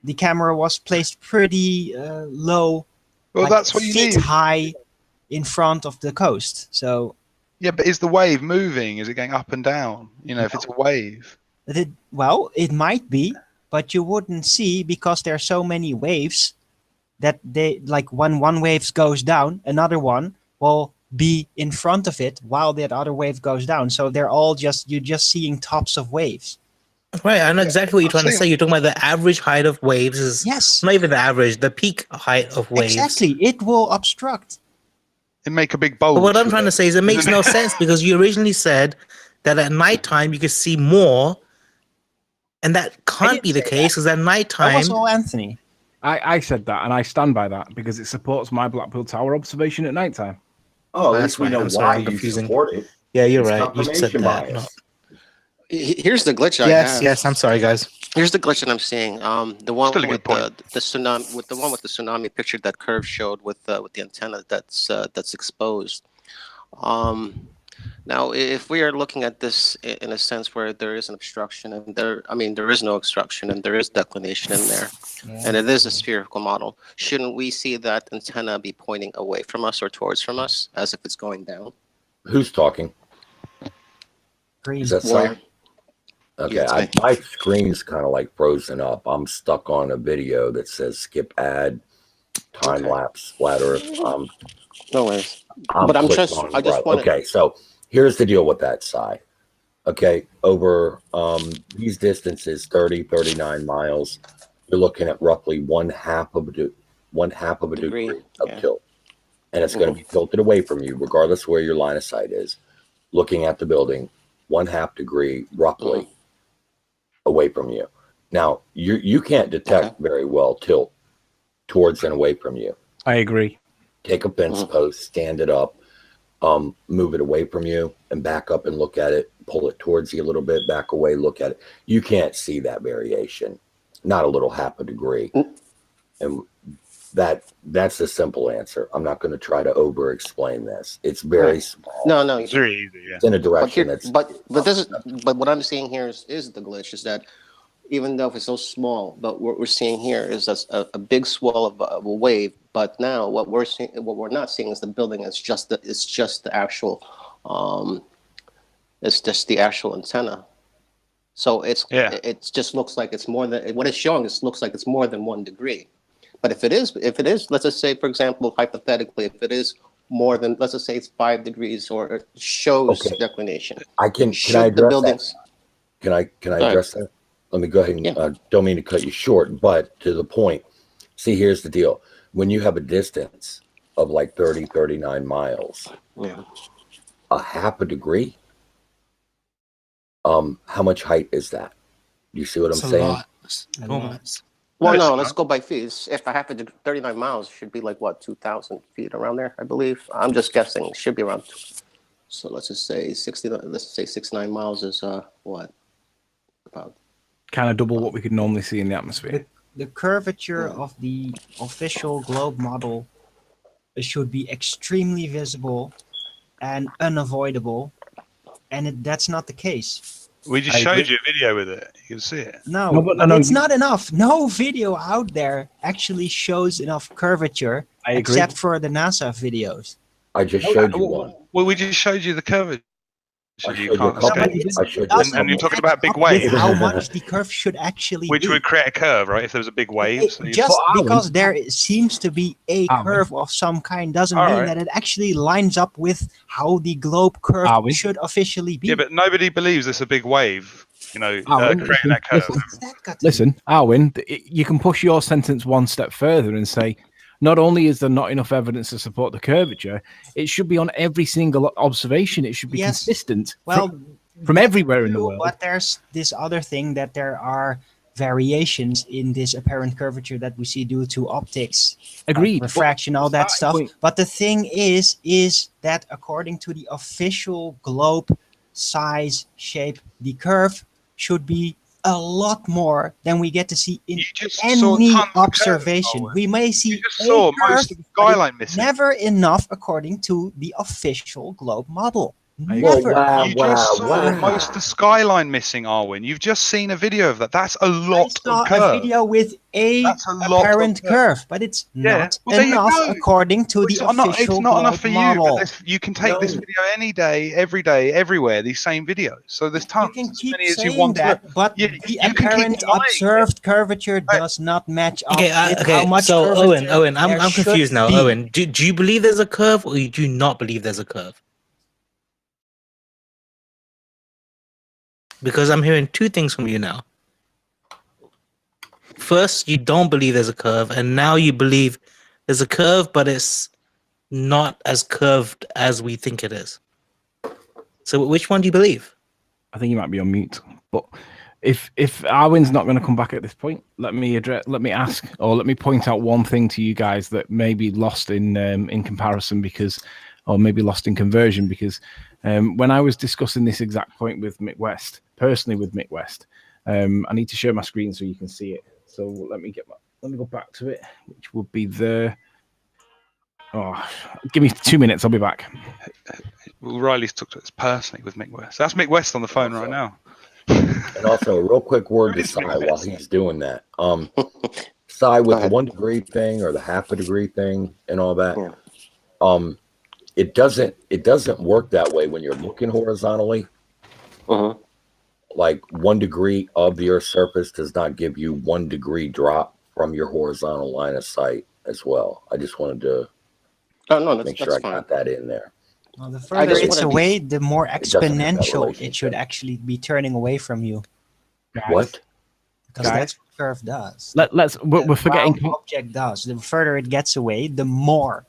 The camera was placed pretty low, well, that's what you need. High in front of the coast. So, yeah, but is the wave moving? Is it going up and down? If it's a wave. It might be, but you wouldn't see because there are so many waves that when one wave goes down, another one will be in front of it while that other wave goes down. So they're all you're just seeing tops of waves. Right, I know exactly what you're trying to say. You're talking about the average height of waves is not even the average, the peak height of waves. Exactly, it will obstruct. It make a big bulge. But what I'm trying to say is it makes no sense because you originally said that at nighttime you could see more, and that can't be the case because at nighttime. That was all Anthony. I said that, and I stand by that because it supports my Blackpool Tower observation at nighttime. Oh, at least we know why you support it. Yeah, you're right. You said that. Here's the glitch I Yes, have. yes. I'm sorry, guys. Here's the glitch that I'm seeing. The one Still a with good point. the tsunami, with the one with the tsunami picture that Curve showed with the antenna that's exposed. Um, Now, if we are looking at this in a sense where there is an obstruction and there is no obstruction and there is declination in there, and it is a spherical model, shouldn't we see that antenna be pointing away from us or towards from us as if it's going down? Who's talking? Green. Is that Warrior. so? Okay, Yeah, it's me. my screen's kind of like frozen up. I'm stuck on a video that says skip ad, time Okay. lapse, flat Earth. No worries. I'm But clicking on I just right. want to. Okay, so here's the deal with that, Cy. Okay, over these distances, 30, 39 miles, you're looking at roughly one half of a degree of Yeah. tilt. And it's going to be tilted away from you, regardless of where your line of sight is. Looking at the building, 1/2 degree roughly away from you. Now, you can't detect very well tilt towards and away from you. I agree. Take a fence post, stand it up, move it away from you, and back up and look at it. Pull it towards you a little bit, back away, look at it. You can't see that variation, not a little 1/2 degree. And that's the simple answer. I'm not going to try to over explain this. It's very small. No, It's very easy. Yeah. It's in a direction that's but what I'm seeing here is the glitch is that even though it's so small, but what we're seeing here is a big swell of a wave. But now what we're not seeing is the building. It's just the actual it's just the actual antenna. So it just looks like it's more than what it's showing. It looks like it's more than 1 degree. But if it is, let's just say, for example, hypothetically, if it is more than, let's just say it's 5 degrees or it shows declination. Can I address that? Can I address that? Let me go ahead and don't mean to cut you short, but to the point. See, here's the deal. When you have a distance of like 30, 39 miles, 1/2 degree, how much height is that? You see what I'm saying? Well, no, let's go by feet. If I have to do 39 miles, it should be like, what, 2,000 feet around there, I believe. I'm just guessing. It should be around. So let's just say 69 miles is what? About Kind of double what we could normally see in the atmosphere. The curvature of the official globe model should be extremely visible and unavoidable, and that's not the case. We just showed you a video with it. You can see it. No, but it's not enough. No video out there actually shows enough curvature, except for the NASA videos. I just showed you one. Well, we just showed you the curvature. You can't escape. And you're talking about big waves. How much the curve should actually Which be. would create a curve, right? If there was a big wave. So Just because there seems to be a curve of some kind doesn't mean that it actually lines up with how the globe curve should officially be. Yeah, but nobody believes it's a big wave, creating that curve. Listen, Arwin, you can push your sentence one step further and say, not only is there not enough evidence to support the curvature, it should be on every single observation. It should be consistent from everywhere in the world. But there's this other thing that there are variations in this apparent curvature that we see due to optics, refraction, all that stuff. But the thing is that according to the official globe size, shape, the curve should be a lot more than we get to see in any observation. We may see most of the skyline missing. Never enough according to the official globe model. Never. You just saw most of the skyline missing, Arwin. You've just seen a video of that. That's a lot of curve. A video with apparent curve, but it's not enough according to the official It's not enough for model. you. You can take this video any day, every day, everywhere. These same videos. So there's tons. You can as keep many as you saying want that, to. but the apparent observed curvature does not match up with how much so curvature Owen, I'm there confused should now. be. Owen, do you believe there's a curve or you do not believe there's a curve? Because I'm hearing two things from you now. First, you don't believe there's a curve, and now you believe there's a curve, but it's not as curved as we think it is. So which one do you believe? I think you might be on mute. But if Arwin's not going to come back at this point, let me point out one thing to you guys that may be lost in comparison, because or maybe lost in conversion, because when I was discussing this exact point with Mick West, personally with Mick West, I need to share my screen so you can see it. So let me go back to it, which will be the. Oh, give me 2 minutes. I'll be back. Well, Riley's took to this personally with Mick West. That's Mick West on the phone right now. And also, a real quick word to Cy while he's doing that. Cy, with the 1 degree thing or the half a degree thing and all that, it doesn't work that way when you're looking horizontally. Like 1 degree of the Earth's surface does not give you 1 degree drop from your horizontal line of sight as well. I just wanted to make sure I got that in there. Well, the further it's away, the more exponential it should actually be turning away from you. What? Because that's what curve does. We're forgetting. The object does. The further it gets away, the more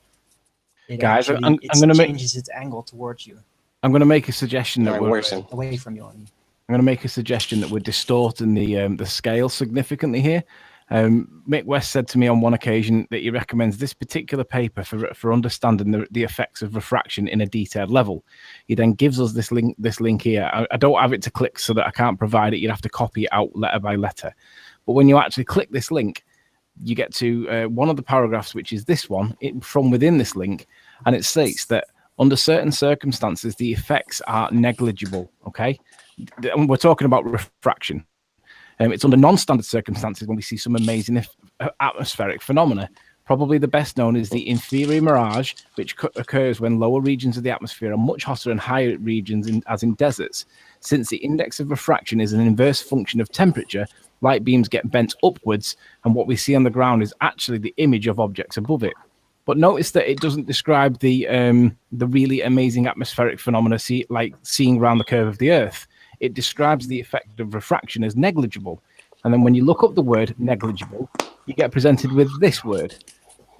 it changes its angle towards you. I'm going to make a suggestion that we're away from you. I'm going to make a suggestion that we're distorting the scale significantly here. Mick West said to me on one occasion that he recommends this particular paper for understanding the effects of refraction in a detailed level. He then gives us this link here. I don't have it to click so that I can't provide it. You'd have to copy it out letter by letter. But when you actually click this link, you get to one of the paragraphs, which is this one, from within this link, and it states that under certain circumstances, the effects are negligible, okay? And we're talking about refraction. It's under non-standard circumstances when we see some amazing atmospheric phenomena. Probably the best known is the inferior mirage, which occurs when lower regions of the atmosphere are much hotter than higher regions, as in deserts. Since the index of refraction is an inverse function of temperature, light beams get bent upwards, and what we see on the ground is actually the image of objects above it. But notice that it doesn't describe the really amazing atmospheric phenomena, like seeing around the curve of the Earth. It describes the effect of refraction as negligible. And then when you look up the word negligible, you get presented with this word.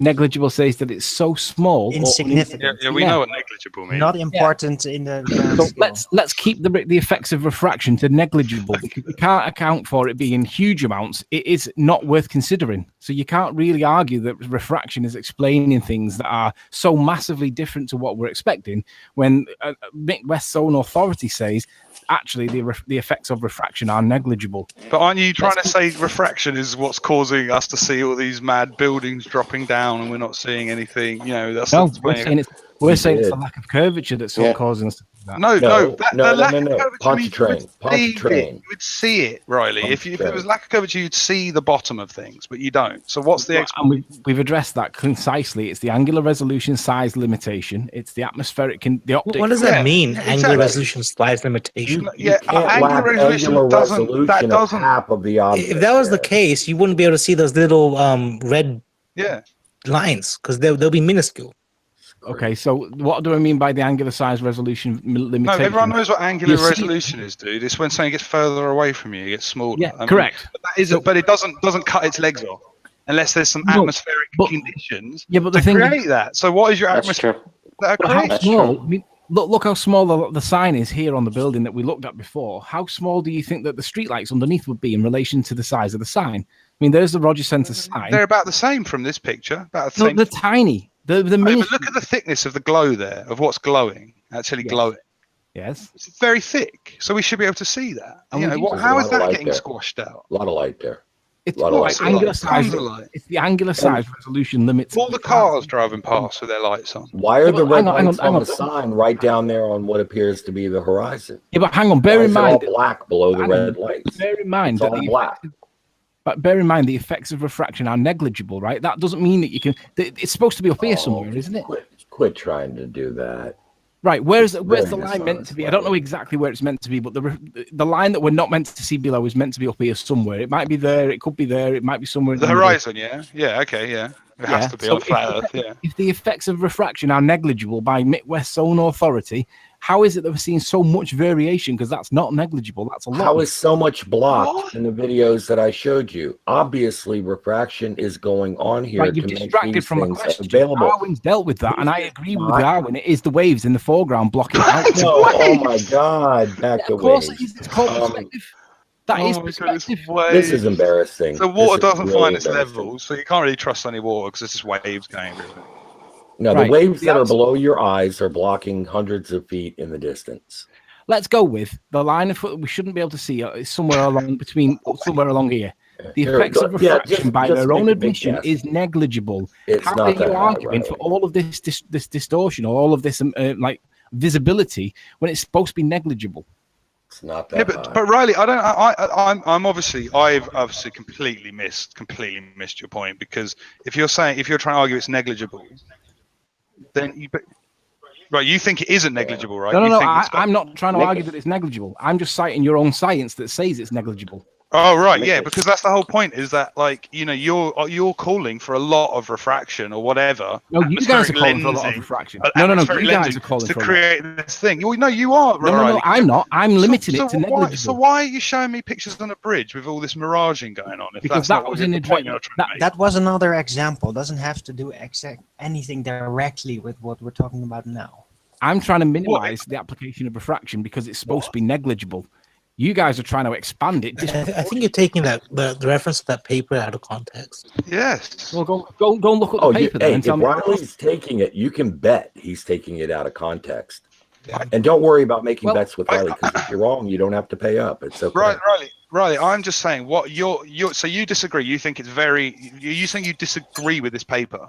Negligible says that it's so small. Insignificant. We know what negligible means. Not important in the so let's keep the effects of refraction to negligible, because we can't account for it being huge amounts. It is not worth considering. So you can't really argue that refraction is explaining things that are so massively different to what we're expecting, when Mick West's own authority says actually the effects of refraction are negligible. But aren't you trying to say refraction is what's causing us to see all these mad buildings dropping down and we're not seeing anything? You know, that's we're saying it's the lack of curvature that's causing us to do that. No. Pontchartrain. You would see it, Riley. If it was lack of curvature, you'd see the bottom of things, but you don't. So what's the and we've addressed that concisely. It's the angular resolution size limitation. It's the atmospheric the optic. What does that mean? Angular resolution size limitation. Angular resolution doesn't half of the object. If that was the case, you wouldn't be able to see those little red lines, because they'll be minuscule. Okay, so what do I mean by the angular size resolution limitation? No, everyone knows what angular resolution is, dude. It's when something gets further away from you, it gets smaller. Yeah, correct. But it doesn't cut its legs off unless there's some atmospheric conditions to create that. So what is your atmosphere? How small? I mean, look how small the sign is here on the building that we looked at before. How small do you think that the streetlights underneath would be in relation to the size of the sign? I mean, there's the Rogers Centre sign. They're about the same from this picture. They're tiny. But look at the thickness of the glow there, of what's glowing, glowing. Yes. It's very thick, so we should be able to see that. How is that getting squashed out? A lot of light there. It's angular size. It's the angular size resolution limits. All the cars driving past with their lights on. Why are the red lights on the sign right down there on what appears to be the horizon? Yeah, but hang on. Bear in mind, all black below the red lights. Bear in mind that black. But bear in mind the effects of refraction are negligible, right? That doesn't mean that you can. It's supposed to be up here somewhere, isn't it? Quit trying to do that. Right. Where's the line meant to be? I don't know exactly where it's meant to be, but the line that we're not meant to see below is meant to be up here somewhere. It might be there. It could be there. It might be somewhere. The horizon, yeah. Yeah. Okay. Yeah. It has to be on flat Earth. Yeah. If the effects of refraction are negligible by Mick West's own authority, how is it that we're seeing so much variation? Because that's not negligible. That's a lot. How is so much blocked in the videos that I showed you? Obviously, refraction is going on here. Right, you've distracted from a question. Available. Darwin's dealt with that, and I agree with Darwin. It is the waves in the foreground blocking it out. Oh my God! Back the waves. Of course, it's called perspective. That is perspective. This is embarrassing. So water doesn't find its level, so you can't really trust any water because it's just waves going. No, Right. the waves The that are answer- below your eyes are blocking hundreds of feet in the distance. Let's go with the line of foot we shouldn't be able to see is somewhere along here. The Here, effects of yeah, refraction, by just their own make a big admission, guess. is negligible. It's How not are you that high, arguing for Riley. all of this distortion or all of this like visibility when it's supposed to be negligible? It's not Yeah, that high. but Riley, I'm obviously I've obviously completely missed your point, because if you're trying to argue it's negligible, then you think it isn't negligible, right? No. You think it's I'm not trying to argue that it's negligible. I'm just citing your own science that says it's negligible. Oh right, yeah, because that's the whole point. Is that, like, you know, you're calling for a lot of refraction or whatever. No, you guys are atmospheric calling for a lot of lensing, refraction. No. atmospheric You guys lensing are calling to for a lot. create this thing. No, you are. No, Riley. I'm not. I'm limiting it to why, negligible. so why are you showing me pictures on a bridge with all this miraging going on? If Because that's not that was what in the the point you're trying to make. That was another example. Doesn't have to do anything directly with what we're talking about now. I'm trying to minimize the application of refraction because it's supposed to be negligible. You guys are trying to expand it. I think you're taking the reference to that paper out of context. Yes. Well, go and look at the paper then. Hey, And tell if me. Riley's taking it, you can bet he's taking it out of context. And don't worry about making bets with Riley, because if you're wrong, you don't have to pay up. It's okay. Riley, I'm just saying what so you disagree. You think it's you think you disagree with this paper.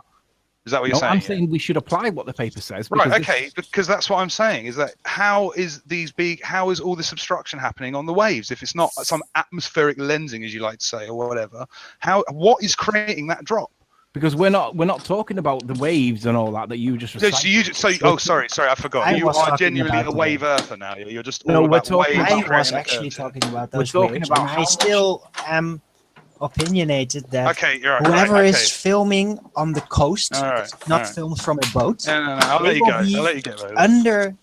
Is that what you're saying? I'm saying we should apply what the paper says. Right, okay, because that's what I'm saying, is that how is all this obstruction happening on the waves if it's not some atmospheric lensing, as you like to say, or whatever? What is creating that drop? Because we're not talking about the waves and all that you just recited. Sorry, I forgot. You are genuinely a wave earther now. You're just all about the waves. I was actually talking about those waves, and I still am opinionated that whoever is filming on the coast, not filmed from a boat, No, I'll let you go. Under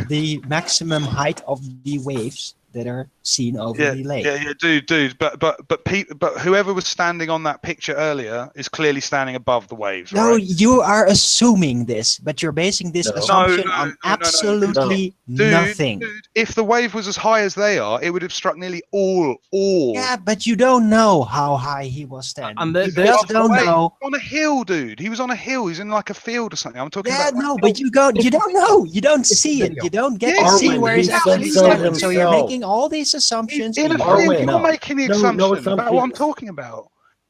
the maximum height of the waves that are seen over the lake. Yeah, dude. But whoever was standing on that picture earlier is clearly standing above the waves. No, right? you are assuming this, but you're basing this assumption on absolutely nothing. Dude, if the wave was as high as they are, it would obstruct nearly all. Yeah, but you don't know how high he was standing. And you just don't know. On a hill, dude. He was on a hill. He's in like a field or something. I'm talking about. No, but you don't know. You don't see it. You don't get to see where he's actually standing. So you're making all these assumptions. In a field, you're making the assumption about what I'm talking about.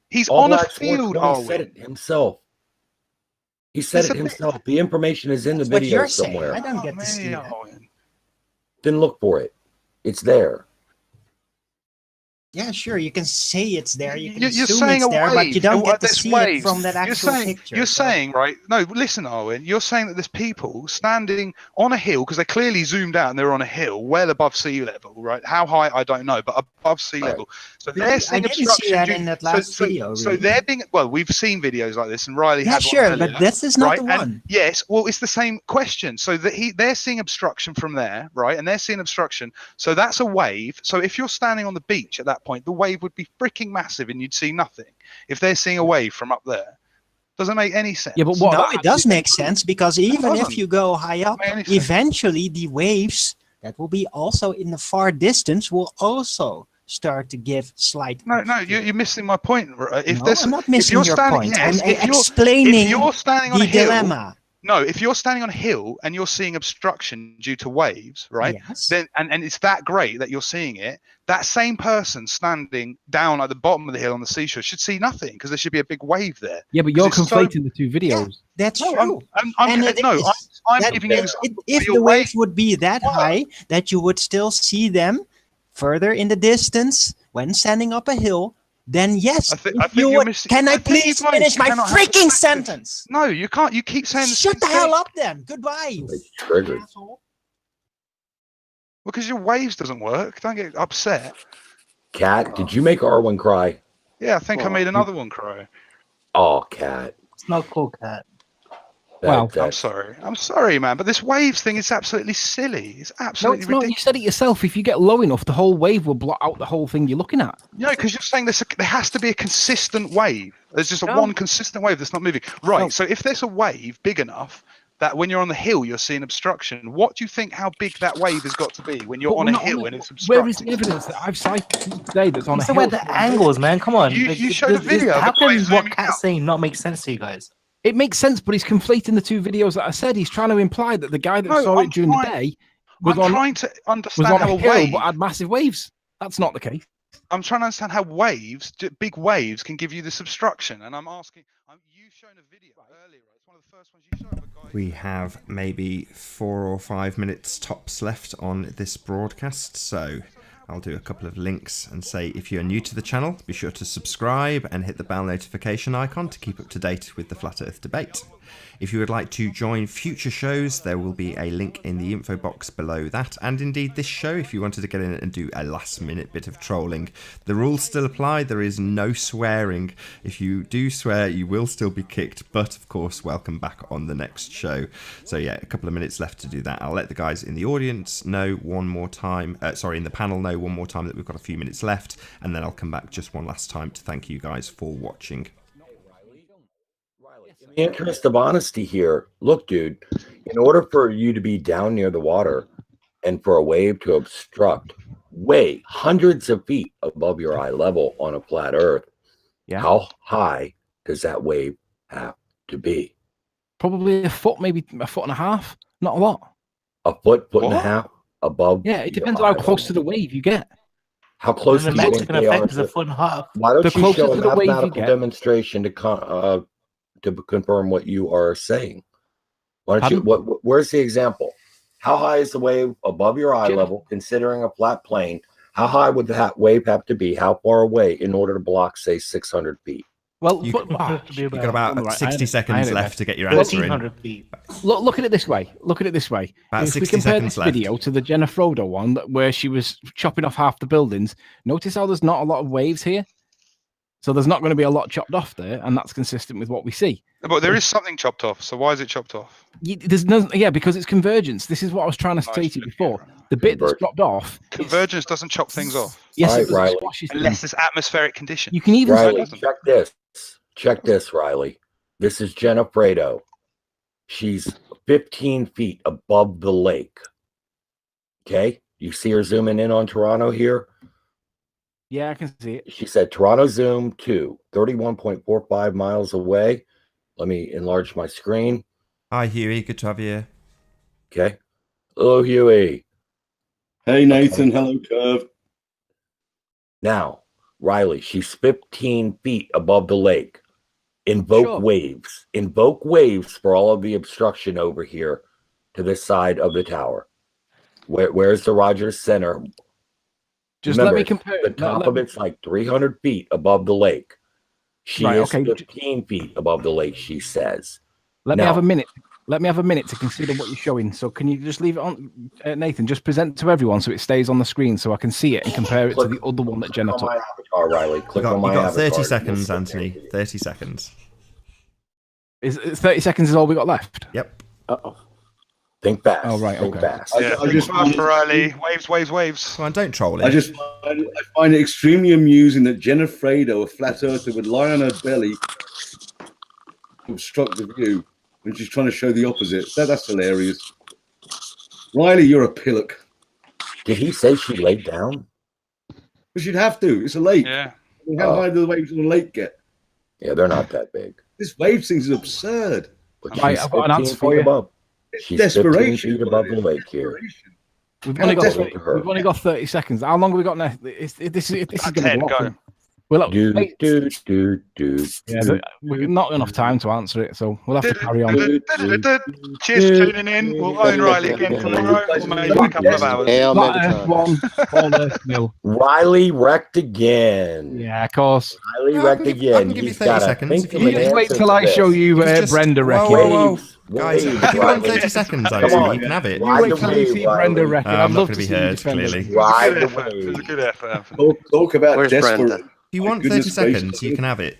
He's on a field, He said it himself. He said it himself. The information is in the video somewhere. I don't get to see that. Then look for it. It's there. Yeah, sure. You can say it's there. You can you're assume saying it's there, but you don't get to see waves. it from that actual picture. You're saying, right? No, listen, Arwen. You're saying that there's people standing on a hill because they're clearly zoomed out and they're on a hill well above sea level, right? How high, I don't know, but above sea level. So they're seeing obstruction. I didn't see that in that last video. So they're being we've seen videos like this, and Riley had one. Sure, but this is not the one. And yes, well, it's the same question. So that they're seeing obstruction from there, right? And they're seeing obstruction. So that's a wave. So if you're standing on the beach at that point, the wave would be freaking massive and you'd see nothing. If they're seeing a wave from up there, doesn't make any sense. Yeah, but no, it does make sense, because even if you go high up, eventually the waves that will be also in the far distance will also start to give slight. No, you're missing my point. I'm not missing your point. I'm explaining the dilemma. No, if you're standing on a hill and you're seeing obstruction due to waves, right? Yes. Then and it's that great that you're seeing it. That same person standing down at the bottom of the hill on the seashore should see nothing, because there should be a big wave there. Yeah, but you're conflating the two videos. Yeah, that's true. I'm giving you. If the waves would be that high that you would still see them further in the distance when standing up a hill, then yes. Can I please finish my freaking sentence? No, you can't. You keep saying. Shut the hell up, then. Goodbye. Triggered. Because your waves doesn't work. Don't get upset. Cat, did you make Arwen cry? Yeah, I think I made another one cry. Oh, Cat. It's not cool, Cat. Well, I'm sorry, man, but this waves thing is absolutely silly. It's absolutely ridiculous. You said it yourself. If you get low enough, the whole wave will blot out the whole thing you're looking at. No, because you're saying there has to be a consistent wave. There's just one consistent wave that's not moving. Right. No. So if there's a wave big enough that when you're on the hill you're seeing obstruction, what do you think how big that wave has got to be when you're on a hill and it's obstructed? Where is the evidence that I've cited today that's on a hill? Where the angles, man? Come on. You showed a video. How can what Cat's saying not make sense to you guys? It makes sense, but he's conflating the two videos that I said. He's trying to imply that the guy that saw it during the day was I'm on, trying to was understand on how a a hill wave. but had massive waves. That's not the case. I'm trying to understand how big waves, can give you this obstruction. And I'm asking, you've shown a video earlier. It's one of the first ones you showed of a guy. We have maybe 4 or 5 minutes tops left on this broadcast, so I'll do a couple of links and say if you're new to the channel, be sure to subscribe and hit the bell notification icon to keep up to date with the Flat Earth debate. If you would like to join future shows, there will be a link in the info box below that, and indeed this show if you wanted to get in and do a last minute bit of trolling. The rules still apply, there is no swearing. If you do swear, you will still be kicked, but of course, welcome back on the next show. So yeah, a couple of minutes left to do that. I'll let the guys in the audience know one more time, in the panel know one more time that we've got a few minutes left, and then I'll come back just one last time to thank you guys for watching. In the interest of honesty here, look, dude, in order for you to be down near the water and for a wave to obstruct way hundreds of feet above your eye level on a flat earth, how high does that wave have to be? Probably a foot, maybe a foot and a half. Not a lot. A foot and a half above? Yeah, it depends on how close to the wave you get. How close do the you think Mexican they are? effect is a foot and a half. Why don't The you closer show a to the wave you mathematical get- demonstration to confirm what you are saying? Why don't you? Pardon? Where's the example? How high is the wave above your eye level, considering a flat plane? How high would that wave have to be? How far away in order to block, say, 600 feet? Well, You- but, You've got about Right, 60 seconds left to get your Well, answer in. 1,300 feet. Look at it this way. Look at it this way. About If we 60 compare seconds this left. video to the Jenna Frodo one where she was chopping off half the buildings, notice how there's not a lot of waves here. So there's not going to be a lot chopped off there, and that's consistent with what we see. But there is something chopped off. So why is it chopped off? There's no, because it's convergence. This is what I was trying to say to you before. The bit that's dropped off. Convergence doesn't chop things off. Yes, All right, it Riley. squashes Unless things. there's atmospheric condition. You can even Riley, doesn't. check this. Check this, Riley. This is Jenna Fredo. She's 15 feet above the lake. Okay? You see her zooming in on Toronto here? Yeah, I can see it. She said Toronto zoom 2, 31.45 miles away. Let me enlarge my screen. Hi Huey, good to have you here. Okay. Hello, Huey. Hey, Nathan. Hello, Curve. Now, Riley, she's 15 feet above the lake. Invoke waves. Invoke waves for all of the obstruction over here to this side of the tower. Where's the Rogers Center? Just Remember, let me compare. the top of it's like 300 feet above the lake. She Right, is okay. 15 feet above the lake, she says. Let me Now- have a minute. Let me have a minute to consider what you're showing. So can you just leave it on, Nathan? Just present to everyone so it stays on the screen so I can see it and compare it to the other one that Jenna Click on took. my avatar, Riley. Click on You my got avatar. 30 You'll seconds, see Anthony. it. 30 seconds. Is 30 seconds is all we got left? Yep. Uh-oh. Think fast. Oh, right, Think okay. fast. Yeah, I just fast, wanted- Riley. Waves. Come on, don't troll it. I find it extremely amusing that Jenna Fredo, a flat earther, would lie on her belly to obstruct the view when she's trying to show the opposite. That's hilarious. Riley, you're a pillock. Did he say she laid down? But you'd have to. It's a lake. Yeah. I mean, how high do the waves on a lake get? Yeah, they're not that big. This wave thing is absurd. But Right, she's I've got an 15 answer for feet you. above. It's She's 15 desperation. feet above the lake here. Desperation. We've only got Desperate to her. we've only got 30 seconds. How long have we got now? This is going to 10, go go. on. Well, look, Do, wait, do. yeah, we've not enough time to answer it, so we'll have to carry on. Cheers for tuning in. We'll own Riley again tomorrow, or maybe in a couple of hours. Hail Flat Earth Megatron. 1, Paul Earth 0. Riley wrecked again. Yeah, of course. Riley No, wrecked I can again. give you He's 30 got to seconds think if of you an need. Just wait answer till to I this. show you It's just- Brenda wrecking. Whoa. Waves, Guys, waves, if you want Riley. 30 seconds, Come Anthony, on. you can have it. Ride Wait the till you wave, see Riley. Brenda wrecking. I'm I'd not love going to to be see you heard, defend clearly. it. It was a Ride good the effort. It was a wave. good effort, Anthony. Talk about Where's desperate. Brenda? If you My want 30 goodness gracious. seconds, you can have it.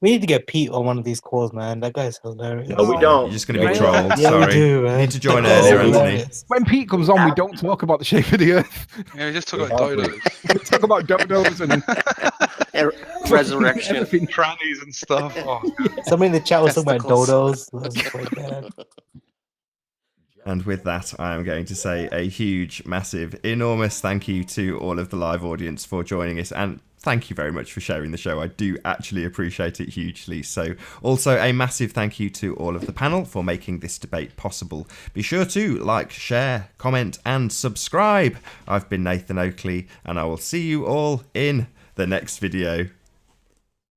We need to get Pete on one of these calls, man. That guy's hilarious. No, we don't. You're just going to be No, we trolled. don't. Yeah, we Sorry. do, man. You need to join That guy's earlier, we don't. Anthony. hilarious. When Pete comes on, we don't talk about the shape of the earth. Yeah, we just talk about dodos, We talk about dodos and Resurrection. everything. trannies and stuff. Oh, Somebody in the chat was talking about Testicles. dodos. I was just like, man. And with that, I am going to say a huge, massive, enormous thank you to all of the live audience for joining us. And thank you very much for sharing the show. I do actually appreciate it hugely. So also a massive thank you to all of the panel for making this debate possible. Be sure to like, share, comment and subscribe. I've been Nathan Oakley and I will see you all in the next video.